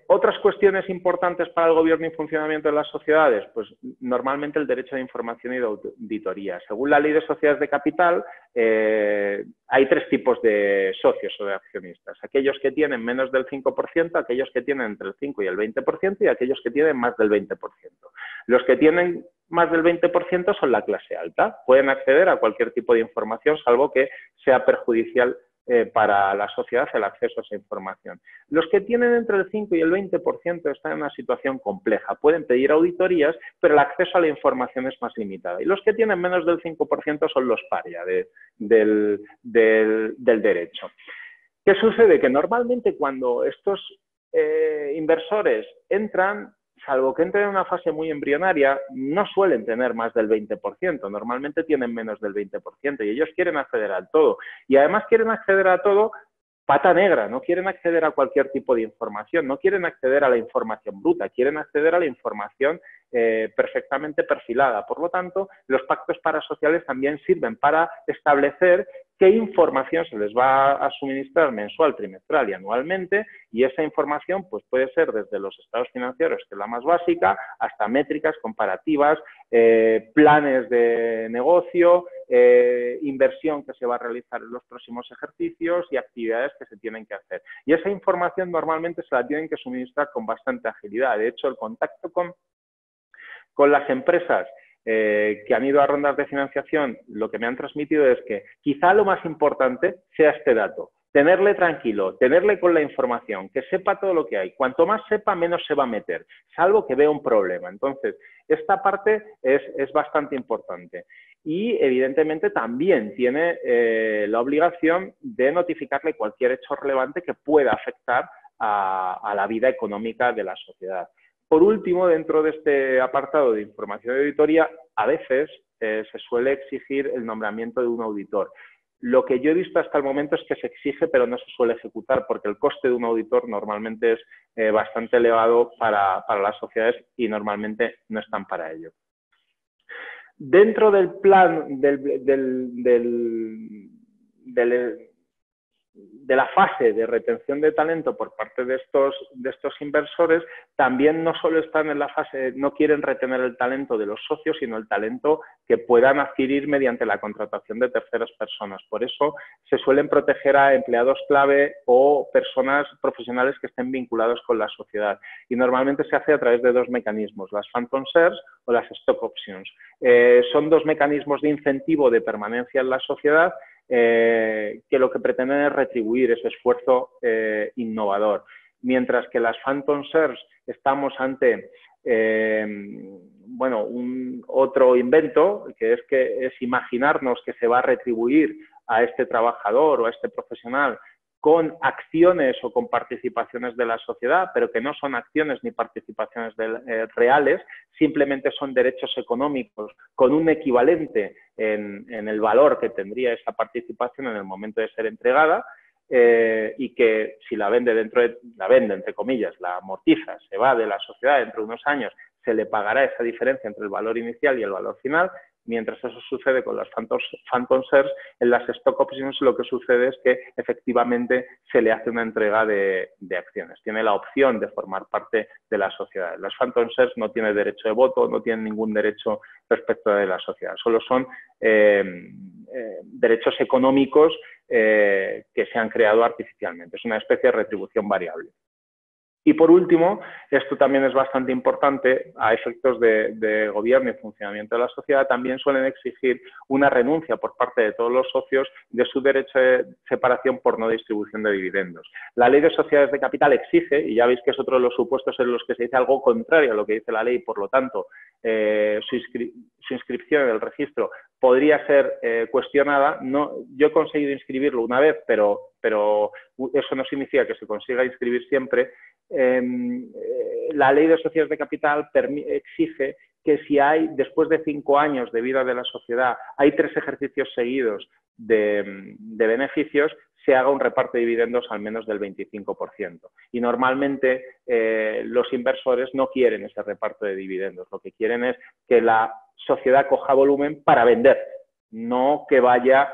Otras cuestiones importantes para el gobierno y funcionamiento de las sociedades, pues normalmente el derecho de información y de auditoría. Según la Ley de Sociedades de Capital, hay tres tipos de socios o de accionistas. Aquellos que tienen menos del 5%, aquellos que tienen entre el 5 y el 20% y aquellos que tienen más del 20%. Los que tienen más del 20% son la clase alta. Pueden acceder a cualquier tipo de información, salvo que sea perjudicial para la sociedad el acceso a esa información. Los que tienen entre el 5 y el 20% están en una situación compleja. Pueden pedir auditorías, pero el acceso a la información es más limitado. Y los que tienen menos del 5% son los paria del derecho. ¿Qué sucede? Que normalmente cuando estos inversores entran, salvo que entren en una fase muy embrionaria, no suelen tener más del 20%, normalmente tienen menos del 20% y ellos quieren acceder a todo. Y además quieren acceder a todo pata negra, no quieren acceder a cualquier tipo de información, no quieren acceder a la información bruta, quieren acceder a la información perfectamente perfilada. Por lo tanto, los pactos parasociales también sirven para establecer qué información se les va a suministrar mensual, trimestral y anualmente, y esa información pues, puede ser desde los estados financieros, que es la más básica, hasta métricas comparativas, planes de negocio, inversión que se va a realizar en los próximos ejercicios y actividades que se tienen que hacer. Y esa información normalmente se la tienen que suministrar con bastante agilidad. De hecho, el contacto con las empresas que han ido a rondas de financiación, lo que me han transmitido es que quizá lo más importante sea este dato. Tenerle tranquilo, tenerle con la información, que sepa todo lo que hay. Cuanto más sepa, menos se va a meter, salvo que vea un problema. Entonces, esta parte es bastante importante. Y, evidentemente, también tiene la obligación de notificarle cualquier hecho relevante que pueda afectar a la vida económica de la sociedad. Por último, dentro de este apartado de información de auditoría, a veces se suele exigir el nombramiento de un auditor. Lo que yo he visto hasta el momento es que se exige, pero no se suele ejecutar, porque el coste de un auditor normalmente es bastante elevado para las sociedades y normalmente no están para ello. Dentro del plan de la fase de retención de talento por parte de estos inversores, también no solo están en la fase, no quieren retener el talento de los socios, sino el talento que puedan adquirir mediante la contratación de terceras personas. Por eso se suelen proteger a empleados clave o personas profesionales que estén vinculados con la sociedad. Y normalmente se hace a través de dos mecanismos, las phantom shares o las stock options. Son dos mecanismos de incentivo de permanencia en la sociedad que lo que pretenden es retribuir ese esfuerzo innovador. Mientras que las phantom shares estamos ante bueno, otro invento, que es imaginarnos que se va a retribuir a este trabajador o a este profesional con acciones o con participaciones de la sociedad, pero que no son acciones ni participaciones reales, simplemente son derechos económicos con un equivalente en el valor que tendría esa participación en el momento de ser entregada, y que si la vende entre comillas, la amortiza, se va de la sociedad dentro de unos años, se le pagará esa diferencia entre el valor inicial y el valor final. Mientras eso sucede con las phantom shares, en las stock options lo que sucede es que efectivamente se le hace una entrega de acciones. Tiene la opción de formar parte de la sociedad. Las phantom shares no tienen derecho de voto, no tienen ningún derecho respecto de la sociedad. Solo son derechos económicos que se han creado artificialmente. Es una especie de retribución variable. Y por último, esto también es bastante importante, a efectos de gobierno y funcionamiento de la sociedad, también suelen exigir una renuncia por parte de todos los socios de su derecho de separación por no distribución de dividendos. La ley de sociedades de capital exige, y ya veis que es otro de los supuestos en los que se dice algo contrario a lo que dice la ley, por lo tanto, su inscripción en el registro podría ser cuestionada. Yo he conseguido inscribirlo una vez, pero eso no significa que se consiga inscribir siempre. La ley de sociedades de capital exige que si hay, después de 5 años de vida de la sociedad, hay 3 ejercicios seguidos de beneficios, se haga un reparto de dividendos al menos del 25%. Y normalmente los inversores no quieren ese reparto de dividendos. Lo que quieren es que la sociedad coja volumen para vender, no que vaya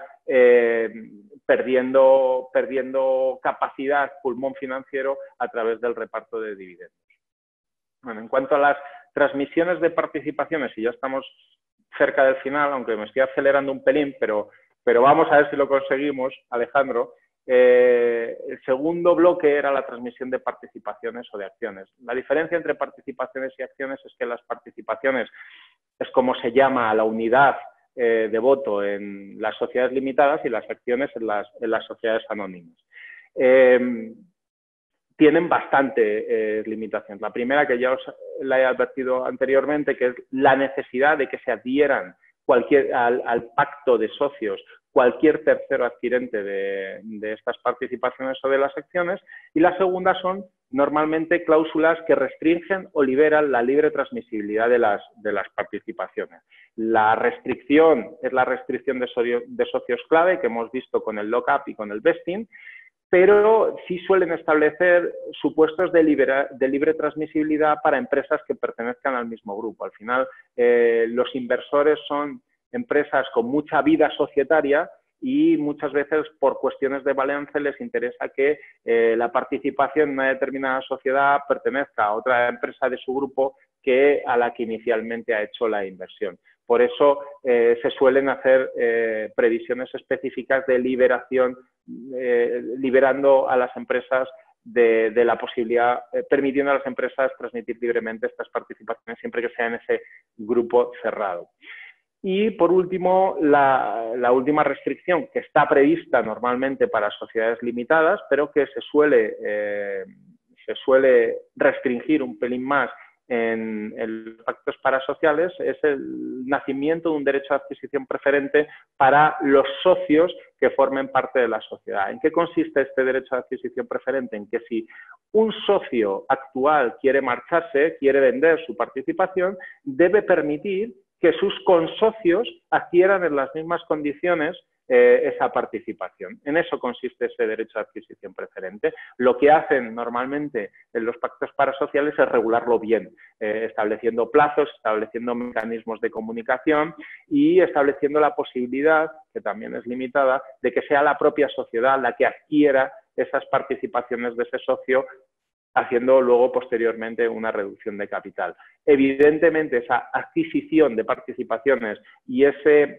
perdiendo capacidad, pulmón financiero a través del reparto de dividendos. Bueno, en cuanto a las transmisiones de participaciones, y ya estamos cerca del final, aunque me estoy acelerando un pelín, pero vamos a ver si lo conseguimos, Alejandro. El segundo bloque era la transmisión de participaciones o de acciones. La diferencia entre participaciones y acciones es que las participaciones es como se llama a la unidad de voto en las sociedades limitadas y las acciones en las sociedades anónimas. Tienen bastante limitación. La primera, que ya os la he advertido anteriormente, que es la necesidad de que se adhieran al pacto de socios cualquier tercero adquirente de estas participaciones o de las acciones. Y la segunda son normalmente cláusulas que restringen o liberan la libre transmisibilidad de las participaciones. La restricción es la restricción de socios clave, que hemos visto con el lock-up y con el vesting, pero sí suelen establecer supuestos de libre transmisibilidad para empresas que pertenezcan al mismo grupo. Al final, los inversores son empresas con mucha vida societaria y muchas veces por cuestiones de balance les interesa que la participación en una determinada sociedad pertenezca a otra empresa de su grupo que a la que inicialmente ha hecho la inversión. Por eso se suelen hacer previsiones específicas de liberación, liberando a las empresas de la posibilidad, permitiendo a las empresas transmitir libremente estas participaciones siempre que sea en ese grupo cerrado. Y por último, la última restricción que está prevista normalmente para sociedades limitadas, pero que se suele restringir un pelín más en los pactos parasociales, es el nacimiento de un derecho de adquisición preferente para los socios que formen parte de la sociedad. ¿En qué consiste este derecho de adquisición preferente? En que si un socio actual quiere marcharse, quiere vender su participación, debe permitir que sus consocios adquieran en las mismas condiciones esa participación. En eso consiste ese derecho de adquisición preferente. Lo que hacen normalmente en los pactos parasociales es regularlo bien, estableciendo plazos, estableciendo mecanismos de comunicación y estableciendo la posibilidad, que también es limitada, de que sea la propia sociedad la que adquiera esas participaciones de ese socio, haciendo luego posteriormente una reducción de capital. Evidentemente, esa adquisición de participaciones y esa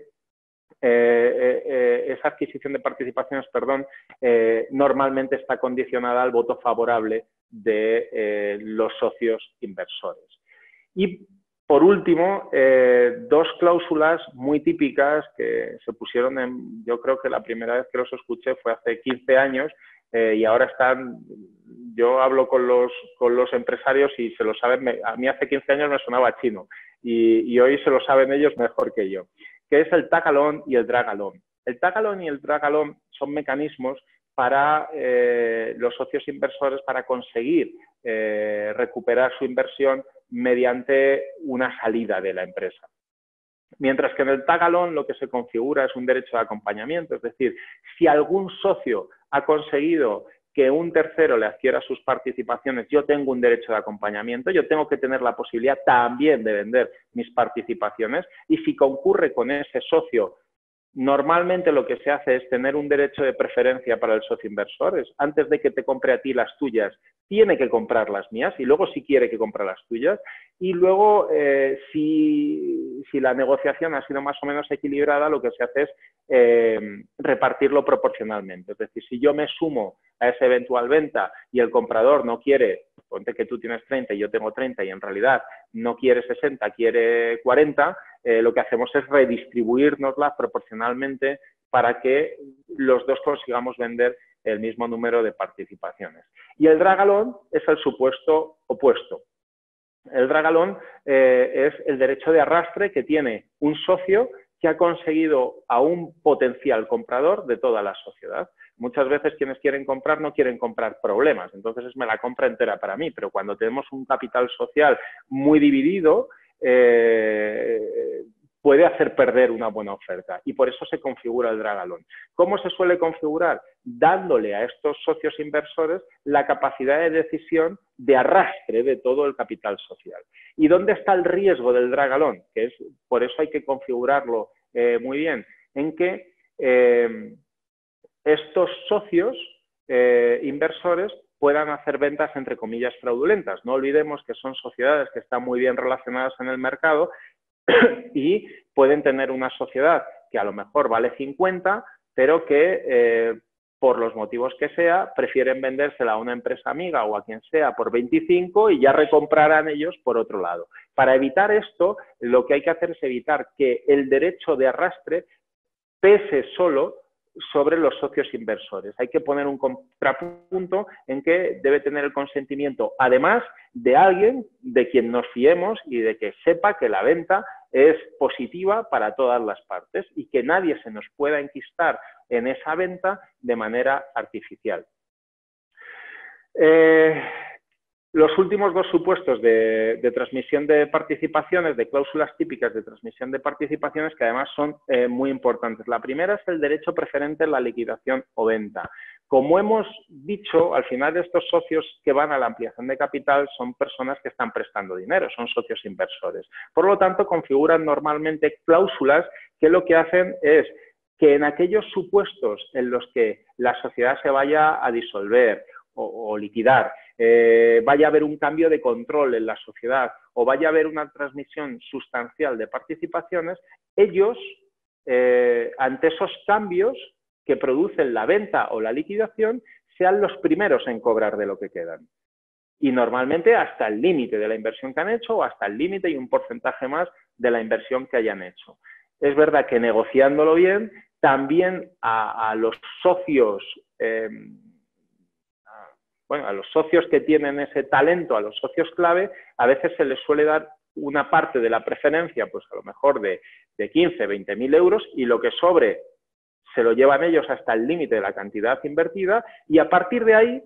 adquisición de participaciones, normalmente está condicionada al voto favorable de los socios inversores. Y por último, dos cláusulas muy típicas que se pusieron yo creo que la primera vez que los escuché fue hace 15 años y ahora están. Yo hablo con los empresarios y se lo saben. A mí hace 15 años me sonaba chino y hoy se lo saben ellos mejor que yo, que es el tag-along y el drag-along. El tag-along y el drag-along son mecanismos para los socios inversores para conseguir recuperar su inversión mediante una salida de la empresa. Mientras que en el tag-along lo que se configura es un derecho de acompañamiento, es decir, si algún socio ha conseguido que un tercero le adquiera sus participaciones, yo tengo un derecho de acompañamiento, yo tengo que tener la posibilidad también de vender mis participaciones y si concurre con ese socio, normalmente lo que se hace es tener un derecho de preferencia para el socio inversor. Antes de que te compre a ti las tuyas, tiene que comprar las mías y luego si quiere que compre las tuyas. Y luego, si la negociación ha sido más o menos equilibrada, lo que se hace es repartirlo proporcionalmente. Es decir, si yo me sumo a esa eventual venta y el comprador no quiere, ponte que tú tienes 30 y yo tengo 30 y en realidad no quiere 60, quiere 40, lo que hacemos es redistribuírnosla proporcionalmente para que los dos consigamos vender el mismo número de participaciones. Y el drag-along es el supuesto opuesto. El drag-along es el derecho de arrastre que tiene un socio que ha conseguido a un potencial comprador de toda la sociedad. Muchas veces quienes quieren comprar no quieren comprar problemas, entonces es me la compra entera para mí, pero cuando tenemos un capital social muy dividido, puede hacer perder una buena oferta y por eso se configura el drag-along. ¿Cómo se suele configurar? Dándole a estos socios inversores la capacidad de decisión de arrastre de todo el capital social. ¿Y dónde está el riesgo del drag-along? Que es, por eso hay que configurarlo muy bien, en que estos socios inversores puedan hacer ventas entre comillas fraudulentas. No olvidemos que son sociedades que están muy bien relacionadas en el mercado y pueden tener una sociedad que a lo mejor vale 50, pero que por los motivos que sea, prefieren vendérsela a una empresa amiga o a quien sea por 25 y ya recomprarán ellos por otro lado. Para evitar esto, lo que hay que hacer es evitar que el derecho de arrastre pese solo sobre los socios inversores. Hay que poner un contrapunto en que debe tener el consentimiento, además de alguien de quien nos fiemos y de que sepa que la venta es positiva para todas las partes y que nadie se nos pueda enquistar en esa venta de manera artificial. Los últimos dos supuestos de transmisión de participaciones, de cláusulas típicas de transmisión de participaciones, que además son muy importantes. La primera es el derecho preferente en la liquidación o venta. Como hemos dicho, al final estos socios que van a la ampliación de capital son personas que están prestando dinero, son socios inversores. Por lo tanto, configuran normalmente cláusulas que lo que hacen es que en aquellos supuestos en los que la sociedad se vaya a disolver o liquidar, vaya a haber un cambio de control en la sociedad o vaya a haber una transmisión sustancial de participaciones, ellos, ante esos cambios que producen la venta o la liquidación, sean los primeros en cobrar de lo que quedan. Y normalmente hasta el límite de la inversión que han hecho o hasta el límite y un porcentaje más de la inversión que hayan hecho. Es verdad que negociándolo bien, también a los socios a los socios que tienen ese talento, a los socios clave, a veces se les suele dar una parte de la preferencia, pues a lo mejor de 15, 20.000 euros y lo que sobre se lo llevan ellos hasta el límite de la cantidad invertida y a partir de ahí,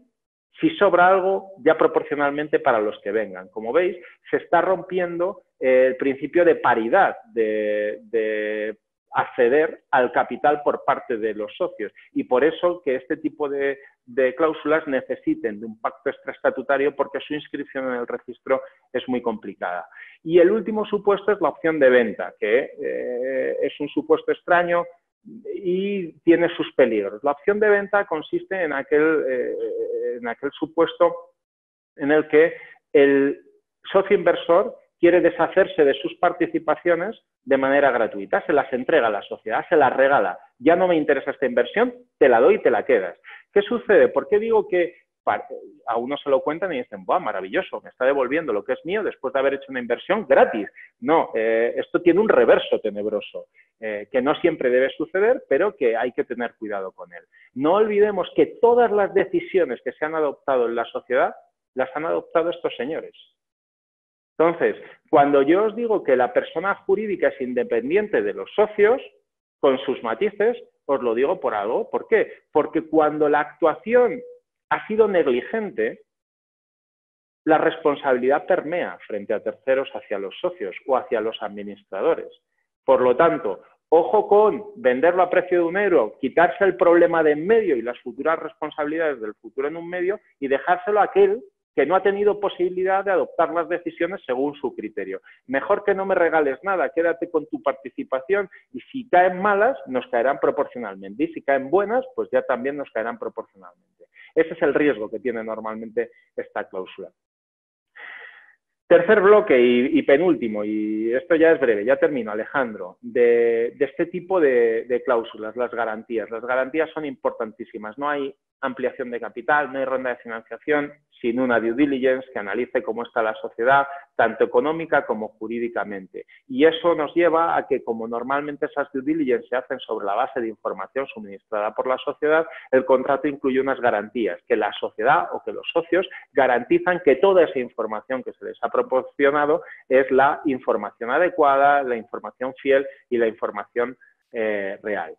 si sobra algo, ya proporcionalmente para los que vengan. Como veis, se está rompiendo el principio de paridad, de acceder al capital por parte de los socios y por eso que este tipo de cláusulas necesiten de un pacto extraestatutario porque su inscripción en el registro es muy complicada. Y el último supuesto es la opción de venta, que es un supuesto extraño y tiene sus peligros. La opción de venta consiste en aquel supuesto en el que el socio inversor quiere deshacerse de sus participaciones de manera gratuita, se las entrega a la sociedad, se las regala. Ya no me interesa esta inversión, te la doy y te la quedas. ¿Qué sucede? ¿Por qué digo que a uno se lo cuentan y dicen, ¡buah, maravilloso! Me está devolviendo lo que es mío después de haber hecho una inversión gratis. No, esto tiene un reverso tenebroso, que no siempre debe suceder, pero que hay que tener cuidado con él. No olvidemos que todas las decisiones que se han adoptado en la sociedad las han adoptado estos señores. Entonces, cuando yo os digo que la persona jurídica es independiente de los socios, con sus matices, os lo digo por algo. ¿Por qué? Porque cuando la actuación ha sido negligente, la responsabilidad permea frente a terceros hacia los socios o hacia los administradores. Por lo tanto, ojo con venderlo a precio de €1, quitarse el problema de en medio y las futuras responsabilidades del futuro en un medio y dejárselo a aquel que no ha tenido posibilidad de adoptar las decisiones según su criterio. Mejor que no me regales nada, quédate con tu participación y si caen malas, nos caerán proporcionalmente. Y si caen buenas, pues ya también nos caerán proporcionalmente. Ese es el riesgo que tiene normalmente esta cláusula. Tercer bloque y penúltimo, y esto ya es breve, ya termino, Alejandro, de este tipo de cláusulas, las garantías. Las garantías son importantísimas. No hay ampliación de capital, no hay ronda de financiación sin una due diligence que analice cómo está la sociedad, tanto económica como jurídicamente. Y eso nos lleva a que, como normalmente esas due diligence se hacen sobre la base de información suministrada por la sociedad, el contrato incluye unas garantías, que la sociedad o que los socios garantizan que toda esa información que se les ha proporcionado es la información adecuada, la información fiel y la información real.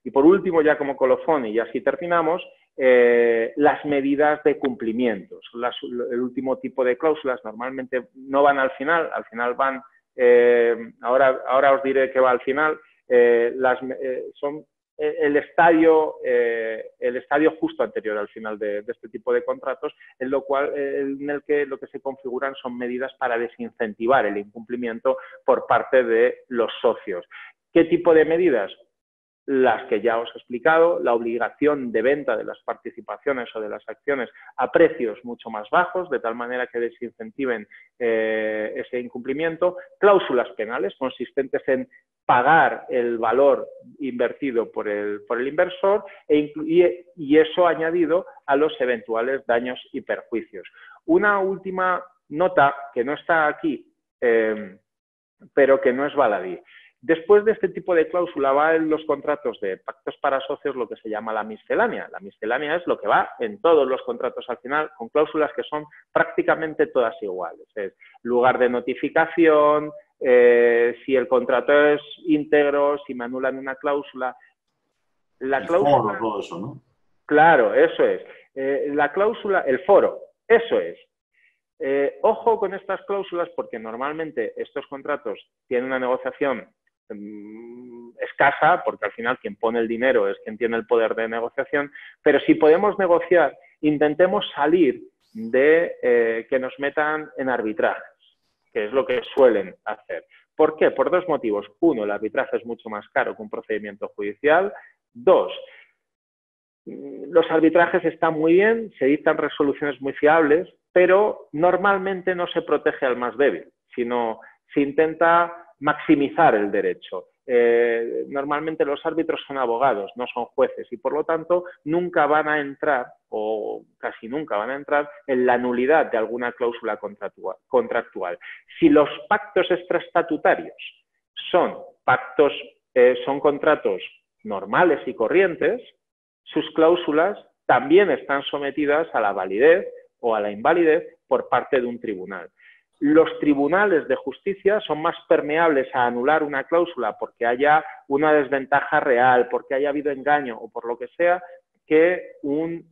Y por último, ya como colofón, y así terminamos, las medidas de cumplimiento. El último tipo de cláusulas normalmente no van al final van, ahora os diré que va al final, son el estadio justo anterior al final de este tipo de contratos, en el que lo que se configuran son medidas para desincentivar el incumplimiento por parte de los socios. ¿Qué tipo de medidas? las que ya os he explicado, la obligación de venta de las participaciones o de las acciones a precios mucho más bajos, de tal manera que desincentiven ese incumplimiento, cláusulas penales consistentes en pagar el valor invertido por el inversor y eso añadido a los eventuales daños y perjuicios. Una última nota que no está aquí, pero que no es baladí. Después de este tipo de cláusula va en los contratos de pactos para socios lo que se llama la miscelánea. La miscelánea es lo que va en todos los contratos al final, con cláusulas que son prácticamente todas iguales. Es lugar de notificación, si el contrato es íntegro, si me anulan una cláusula. La cláusula, todo eso, ¿no? Claro, eso es. La cláusula, el foro, eso es. Ojo con estas cláusulas porque normalmente estos contratos tienen una negociación escasa, porque al final quien pone el dinero es quien tiene el poder de negociación, pero si podemos negociar, intentemos salir de que nos metan en arbitrajes, que es lo que suelen hacer. ¿Por qué? Por dos motivos. Uno, el arbitraje es mucho más caro que un procedimiento judicial. Dos, los arbitrajes están muy bien, se dictan resoluciones muy fiables, pero normalmente no se protege al más débil, sino se intenta maximizar el derecho. Normalmente los árbitros son abogados, no son jueces, y por lo tanto nunca van a entrar, o casi nunca van a entrar, en la nulidad de alguna cláusula contractual. Si los pactos extraestatutarios son contratos normales y corrientes, sus cláusulas también están sometidas a la validez o a la invalidez por parte de un tribunal. Los tribunales de justicia son más permeables a anular una cláusula porque haya una desventaja real, porque haya habido engaño o por lo que sea, que un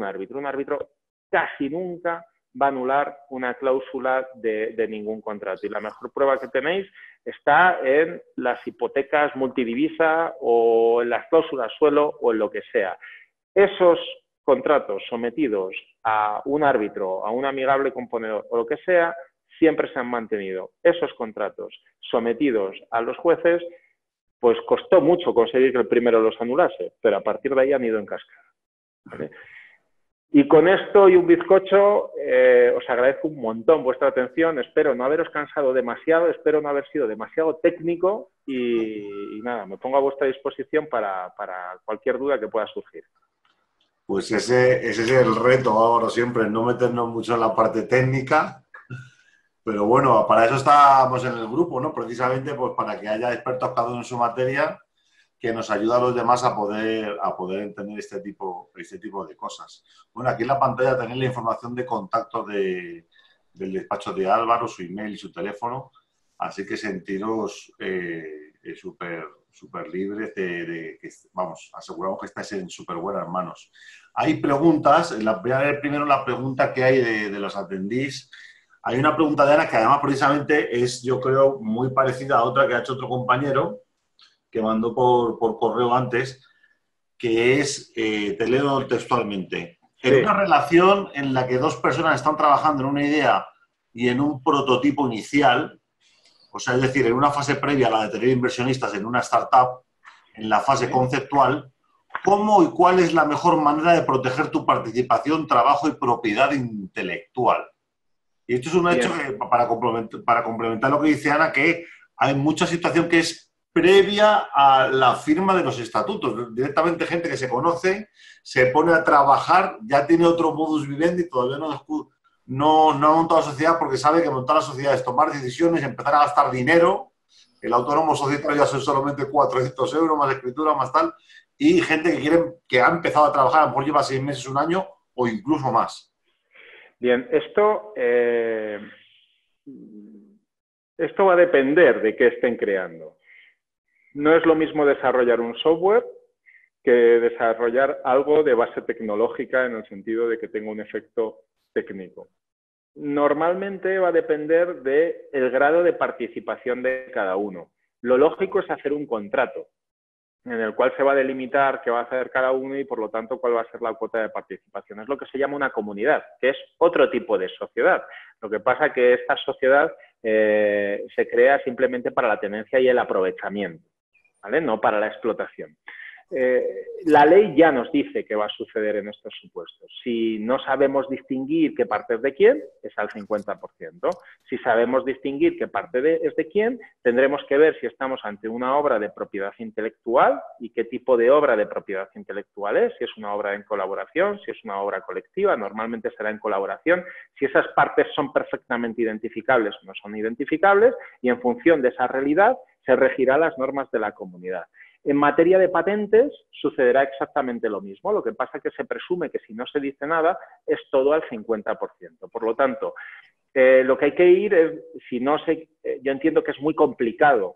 árbitro. Un árbitro casi nunca va a anular una cláusula de ningún contrato. Y la mejor prueba que tenéis está en las hipotecas multidivisa o en las cláusulas suelo o en lo que sea. Esos contratos sometidos a un árbitro, a un amigable componedor o lo que sea, siempre se han mantenido. Esos contratos sometidos a los jueces, pues costó mucho conseguir que el primero los anulase, pero a partir de ahí han ido en cascada. ¿Vale? Y con esto y un bizcocho, os agradezco un montón vuestra atención, espero no haberos cansado demasiado, espero no haber sido demasiado técnico y nada, me pongo a vuestra disposición para cualquier duda que pueda surgir. Pues ese es el reto ahora siempre, no meternos mucho en la parte técnica, pero bueno, para eso estamos en el grupo, ¿no? Precisamente pues para que haya expertos cada uno en su materia que nos ayuda a los demás a poder entender este tipo de cosas. Bueno, aquí en la pantalla tenéis la información de contacto del despacho de Álvaro, su email y su teléfono, así que sentiros súper libres de que, vamos, aseguramos que estáis en súper buenas manos. Hay preguntas, voy a ver primero la pregunta que hay de los atendís. Hay una pregunta de Ana que además precisamente es, yo creo, muy parecida a otra que ha hecho otro compañero que mandó por correo antes, que es, te leo textualmente, en una relación en la que dos personas están trabajando en una idea y en un prototipo inicial, o sea, es decir, en una fase previa a la de tener inversionistas en una startup, en la fase conceptual, ¿cómo y cuál es la mejor manera de proteger tu participación, trabajo y propiedad intelectual? Y esto es un hecho que, para complementar lo que dice Ana, que hay mucha situación que es previa a la firma de los estatutos. Directamente gente que se conoce, se pone a trabajar, ya tiene otro modus vivendi y todavía no ha montado la sociedad porque sabe que montar la sociedad es tomar decisiones, empezar a gastar dinero. El autónomo societario ya son solamente 400 euros, más escritura, más tal. Y gente que ha empezado a trabajar, a lo mejor lleva 6 meses, un año o incluso más. Bien, esto va a depender de qué estén creando. No es lo mismo desarrollar un software que desarrollar algo de base tecnológica en el sentido de que tenga un efecto técnico. Normalmente va a depender del grado de participación de cada uno. Lo lógico es hacer un contrato en el cual se va a delimitar qué va a hacer cada uno y, por lo tanto, cuál va a ser la cuota de participación. Es lo que se llama una comunidad, que es otro tipo de sociedad. Lo que pasa es que esta sociedad se crea simplemente para la tenencia y el aprovechamiento. ¿vale? No para la explotación. La ley ya nos dice qué va a suceder en estos supuestos. Si no sabemos distinguir qué parte es de quién, es al 50%. Si sabemos distinguir qué parte es de quién, tendremos que ver si estamos ante una obra de propiedad intelectual y qué tipo de obra de propiedad intelectual es, si es una obra en colaboración, si es una obra colectiva, normalmente será en colaboración, si esas partes son perfectamente identificables o no son identificables, y en función de esa realidad se regirán las normas de la comunidad. En materia de patentes sucederá exactamente lo mismo. Lo que pasa es que se presume que si no se dice nada es todo al 50%. Por lo tanto, lo que hay que ir es, si no se, yo entiendo que es muy complicado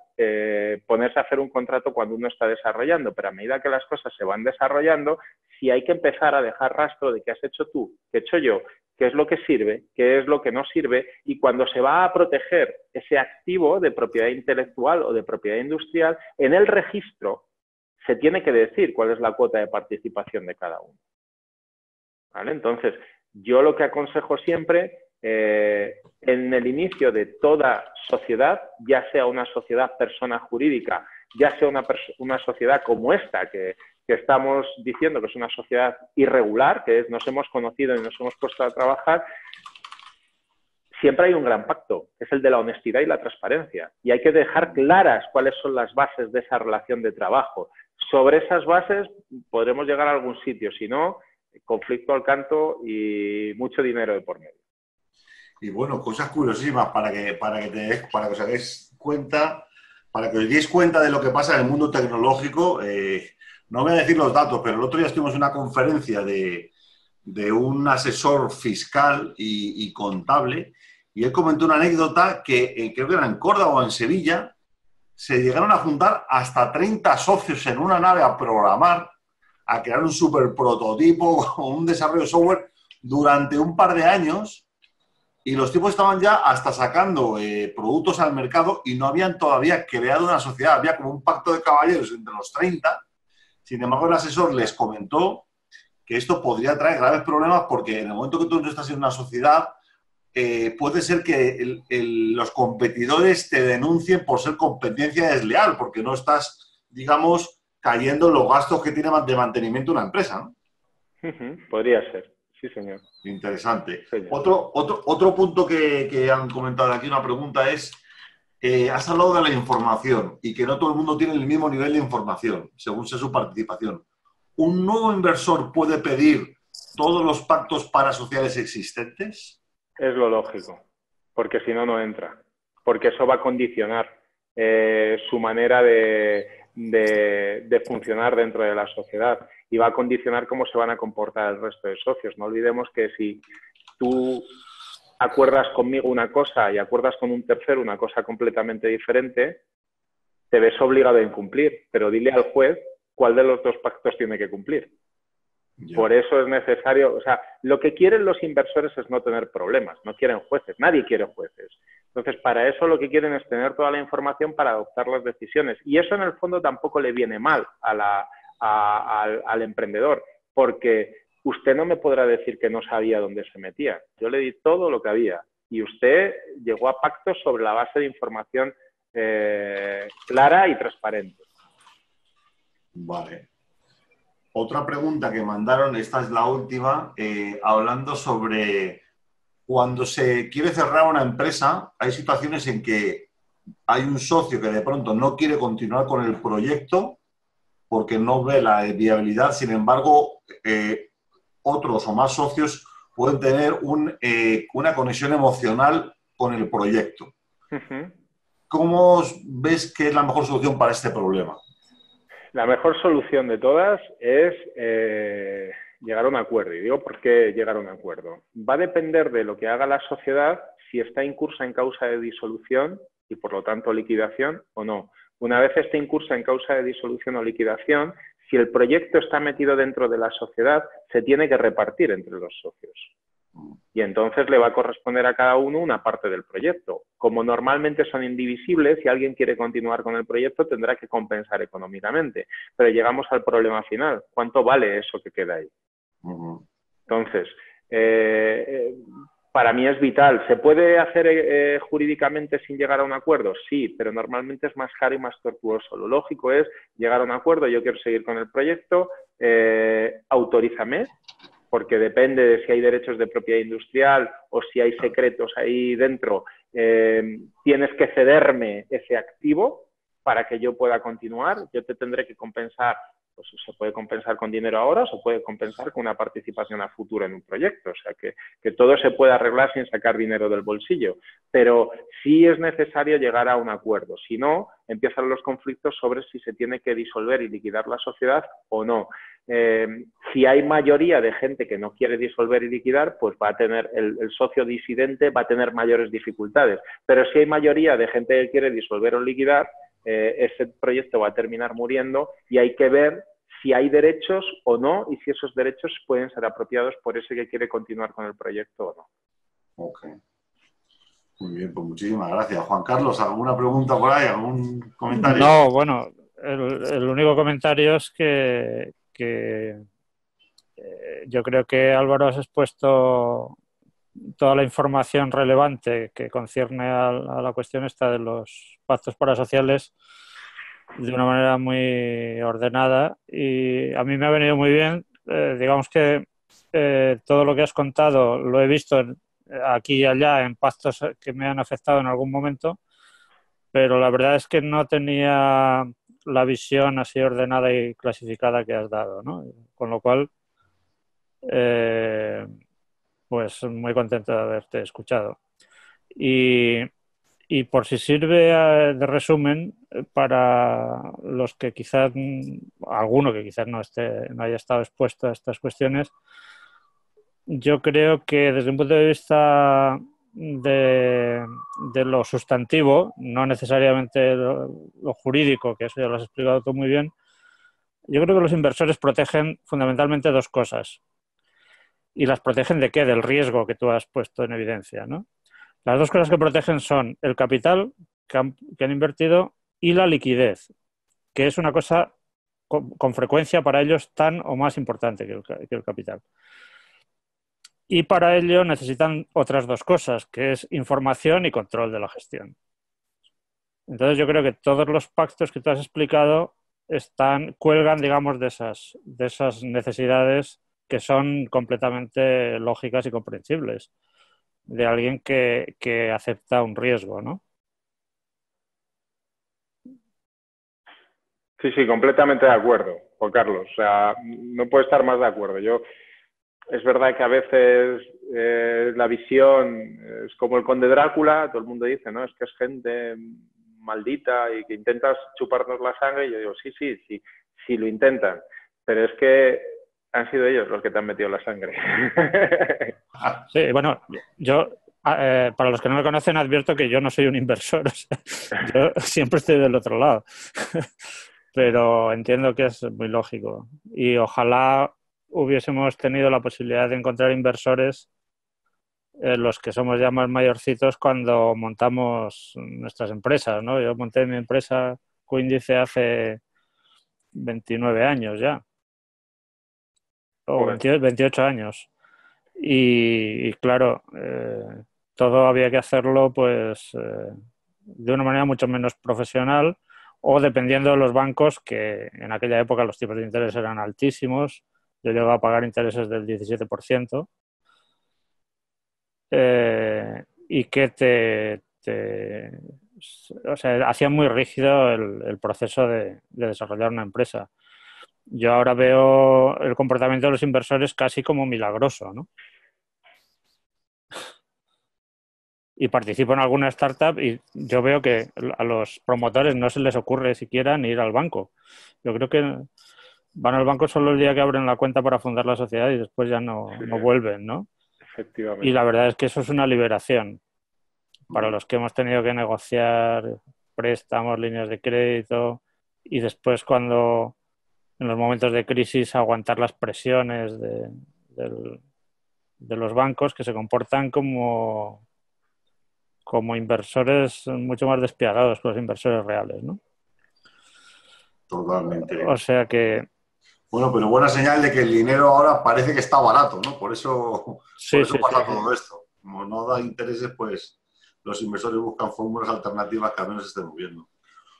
ponerse a hacer un contrato cuando uno está desarrollando, pero a medida que las cosas se van desarrollando, si hay que empezar a dejar rastro de qué has hecho tú, qué he hecho yo, qué es lo que sirve, qué es lo que no sirve, y cuando se va a proteger ese activo de propiedad intelectual o de propiedad industrial, en el registro se tiene que decir cuál es la cuota de participación de cada uno. ¿Vale? Entonces, yo lo que aconsejo siempre, en el inicio de toda sociedad, ya sea una sociedad persona jurídica, ya sea una sociedad como esta, que estamos diciendo que es una sociedad irregular, que nos hemos conocido y nos hemos puesto a trabajar, siempre hay un gran pacto, que es el de la honestidad y la transparencia. Y hay que dejar claras cuáles son las bases de esa relación de trabajo. Sobre esas bases podremos llegar a algún sitio, si no, conflicto al canto y mucho dinero de por medio. Y bueno, cosas curiosísimas para que os hagáis cuenta, para que os deis cuenta de lo que pasa en el mundo tecnológico. No voy a decir los datos, pero el otro día estuvimos en una conferencia de un asesor fiscal y contable, y él comentó una anécdota que creo que era en Córdoba o en Sevilla, se llegaron a juntar hasta 30 socios en una nave a programar, a crear un super prototipo o un desarrollo de software durante un par de años, y los tipos estaban ya hasta sacando productos al mercado y no habían todavía creado una sociedad. Había como un pacto de caballeros entre los 30. Sin embargo, el asesor les comentó que esto podría traer graves problemas porque en el momento que tú no estás en una sociedad, puede ser que los competidores te denuncien por ser competencia desleal, porque no estás, digamos, cayendo en los gastos que tiene de mantenimiento una empresa, ¿no? Podría ser, sí, señor. Interesante. Señor. Otro punto que han comentado aquí, una pregunta es, has hablado de la información y que no todo el mundo tiene el mismo nivel de información, según sea su participación. ¿Un nuevo inversor puede pedir todos los pactos parasociales existentes? Es lo lógico, porque si no, no entra. Porque eso va a condicionar su manera de funcionar dentro de la sociedad y va a condicionar cómo se van a comportar el resto de socios. No olvidemos que si tú acuerdas conmigo una cosa y acuerdas con un tercero una cosa completamente diferente, te ves obligado a incumplir, pero dile al juez cuál de los dos pactos tiene que cumplir. Yeah. Por eso es necesario, o sea, lo que quieren los inversores es no tener problemas, no quieren jueces, nadie quiere jueces. Entonces, para eso lo que quieren es tener toda la información para adoptar las decisiones. Y eso en el fondo tampoco le viene mal al emprendedor, porque usted no me podrá decir que no sabía dónde se metía. Yo le di todo lo que había y usted llegó a pactos sobre la base de información clara y transparente. Vale. Otra pregunta que mandaron, esta es la última, hablando sobre cuando se quiere cerrar una empresa, hay situaciones en que hay un socio que de pronto no quiere continuar con el proyecto porque no ve la viabilidad, sin embargo, otros o más socios pueden tener una conexión emocional con el proyecto. ¿Cómo ves que es la mejor solución para este problema? La mejor solución de todas es llegar a un acuerdo. Y digo, ¿por qué llegar a un acuerdo? Va a depender de lo que haga la sociedad, si está incursa en causa de disolución y, por lo tanto, liquidación o no. Una vez esté incursa en causa de disolución o liquidación, si el proyecto está metido dentro de la sociedad, se tiene que repartir entre los socios. Y entonces le va a corresponder a cada uno una parte del proyecto. Como normalmente son indivisibles, si alguien quiere continuar con el proyecto tendrá que compensar económicamente. Pero llegamos al problema final. ¿Cuánto vale eso que queda ahí? Entonces, para mí es vital. ¿Se puede hacer jurídicamente sin llegar a un acuerdo? Sí, pero normalmente es más caro y más tortuoso. Lo lógico es llegar a un acuerdo, yo quiero seguir con el proyecto, autorízame, porque depende de si hay derechos de propiedad industrial o si hay secretos ahí dentro, tienes que cederme ese activo para que yo pueda continuar. Yo te tendré que compensar, pues se puede compensar con dinero ahora o se puede compensar con una participación a futuro en un proyecto. O sea, que todo se puede arreglar sin sacar dinero del bolsillo. Pero sí es necesario llegar a un acuerdo. Si no, empiezan los conflictos sobre si se tiene que disolver y liquidar la sociedad o no. Si hay mayoría de gente que no quiere disolver y liquidar, pues va a tener el socio disidente va a tener mayores dificultades. Pero si hay mayoría de gente que quiere disolver o liquidar, ese proyecto va a terminar muriendo y hay que ver si hay derechos o no y si esos derechos pueden ser apropiados por ese que quiere continuar con el proyecto o no. Ok. Muy bien, pues muchísimas gracias. Juan Carlos, ¿alguna pregunta por ahí? ¿Algún comentario? No, bueno, el único comentario es que yo creo que Álvaro has expuesto toda la información relevante que concierne a la cuestión esta de los pactos parasociales de una manera muy ordenada y a mí me ha venido muy bien. Digamos que todo lo que has contado lo he visto aquí y allá en pactos que me han afectado en algún momento, pero la verdad es que no tenía la visión así ordenada y clasificada que has dado, ¿no? Con lo cual, pues muy contento de haberte escuchado. Y por si sirve de resumen para los que quizás, alguno que quizás no haya estado expuesto a estas cuestiones, yo creo que desde un punto de vista de lo sustantivo, no necesariamente lo jurídico, que eso ya lo has explicado tú muy bien, yo creo que los inversores protegen fundamentalmente dos cosas. ¿Y las protegen de qué? Del riesgo que tú has puesto en evidencia, ¿no? Las dos cosas que protegen son el capital que han invertido y la liquidez, que es una cosa con frecuencia para ellos tan o más importante que el capital. Y para ello necesitan otras dos cosas, que es información y control de la gestión. Entonces yo creo que todos los pactos que tú has explicado cuelgan, digamos, de esas necesidades que son completamente lógicas y comprensibles de alguien que acepta un riesgo, ¿no? Sí, completamente de acuerdo, Juan Carlos. O sea, no puedo estar más de acuerdo. Es verdad que a veces la visión es como el conde Drácula, todo el mundo dice, ¿no? Es que es gente maldita y que intentas chuparnos la sangre. Y yo digo, sí, lo intentan. Pero es que han sido ellos los que te han metido la sangre. Sí, bueno, yo, para los que no me conocen, advierto que yo no soy un inversor. O sea, yo siempre estoy del otro lado. Pero entiendo que es muy lógico. Y ojalá hubiésemos tenido la posibilidad de encontrar inversores, los que somos ya más mayorcitos, cuando montamos nuestras empresas, ¿no? Yo monté mi empresa Coíndice hace 29 años ya, o 28 años. Y claro, todo había que hacerlo pues de una manera mucho menos profesional o dependiendo de los bancos, que en aquella época los tipos de interés eran altísimos. Yo llegaba a pagar intereses del 17%, y que o sea, hacía muy rígido el proceso de desarrollar una empresa. Yo ahora veo el comportamiento de los inversores casi como milagroso, ¿no? Y participo en alguna startup y yo veo que a los promotores no se les ocurre siquiera ni ir al banco. Yo creo que van al banco solo el día que abren la cuenta para fundar la sociedad y después ya no vuelven, ¿no? Efectivamente. Y la verdad es que eso es una liberación para los que hemos tenido que negociar préstamos, líneas de crédito y después cuando en los momentos de crisis aguantar las presiones de los bancos que se comportan como inversores mucho más despiadados que los inversores reales, ¿no? Totalmente. O sea que... Bueno, pero buena señal de que el dinero ahora parece que está barato, ¿no? Por eso Sí, pasa todo esto. como no da intereses, pues los inversores buscan fórmulas alternativas que al menos estén moviendo.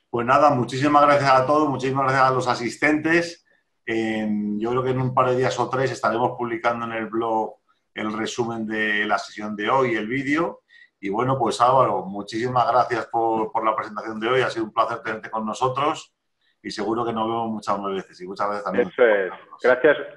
Pues nada, muchísimas gracias a todos, muchísimas gracias a los asistentes. Yo creo que en un par de días o 3 estaremos publicando en el blog el resumen de la sesión de hoy, el vídeo. Y bueno, pues Álvaro, muchísimas gracias por la presentación de hoy. Ha sido un placer tenerte con nosotros y seguro que nos vemos muchas más veces. Y muchas gracias también. Eso es.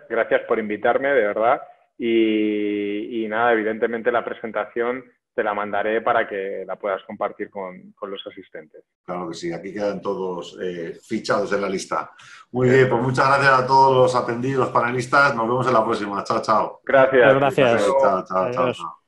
Gracias por invitarme, de verdad. Y nada, evidentemente la presentación te la mandaré para que la puedas compartir con los asistentes. Claro que sí, aquí quedan todos fichados en la lista. Muy bien, pues muchas gracias a todos los atendidos, panelistas. Nos vemos en la próxima. Chao, chao. Gracias. Gracias. Chao, chao, chao, chao.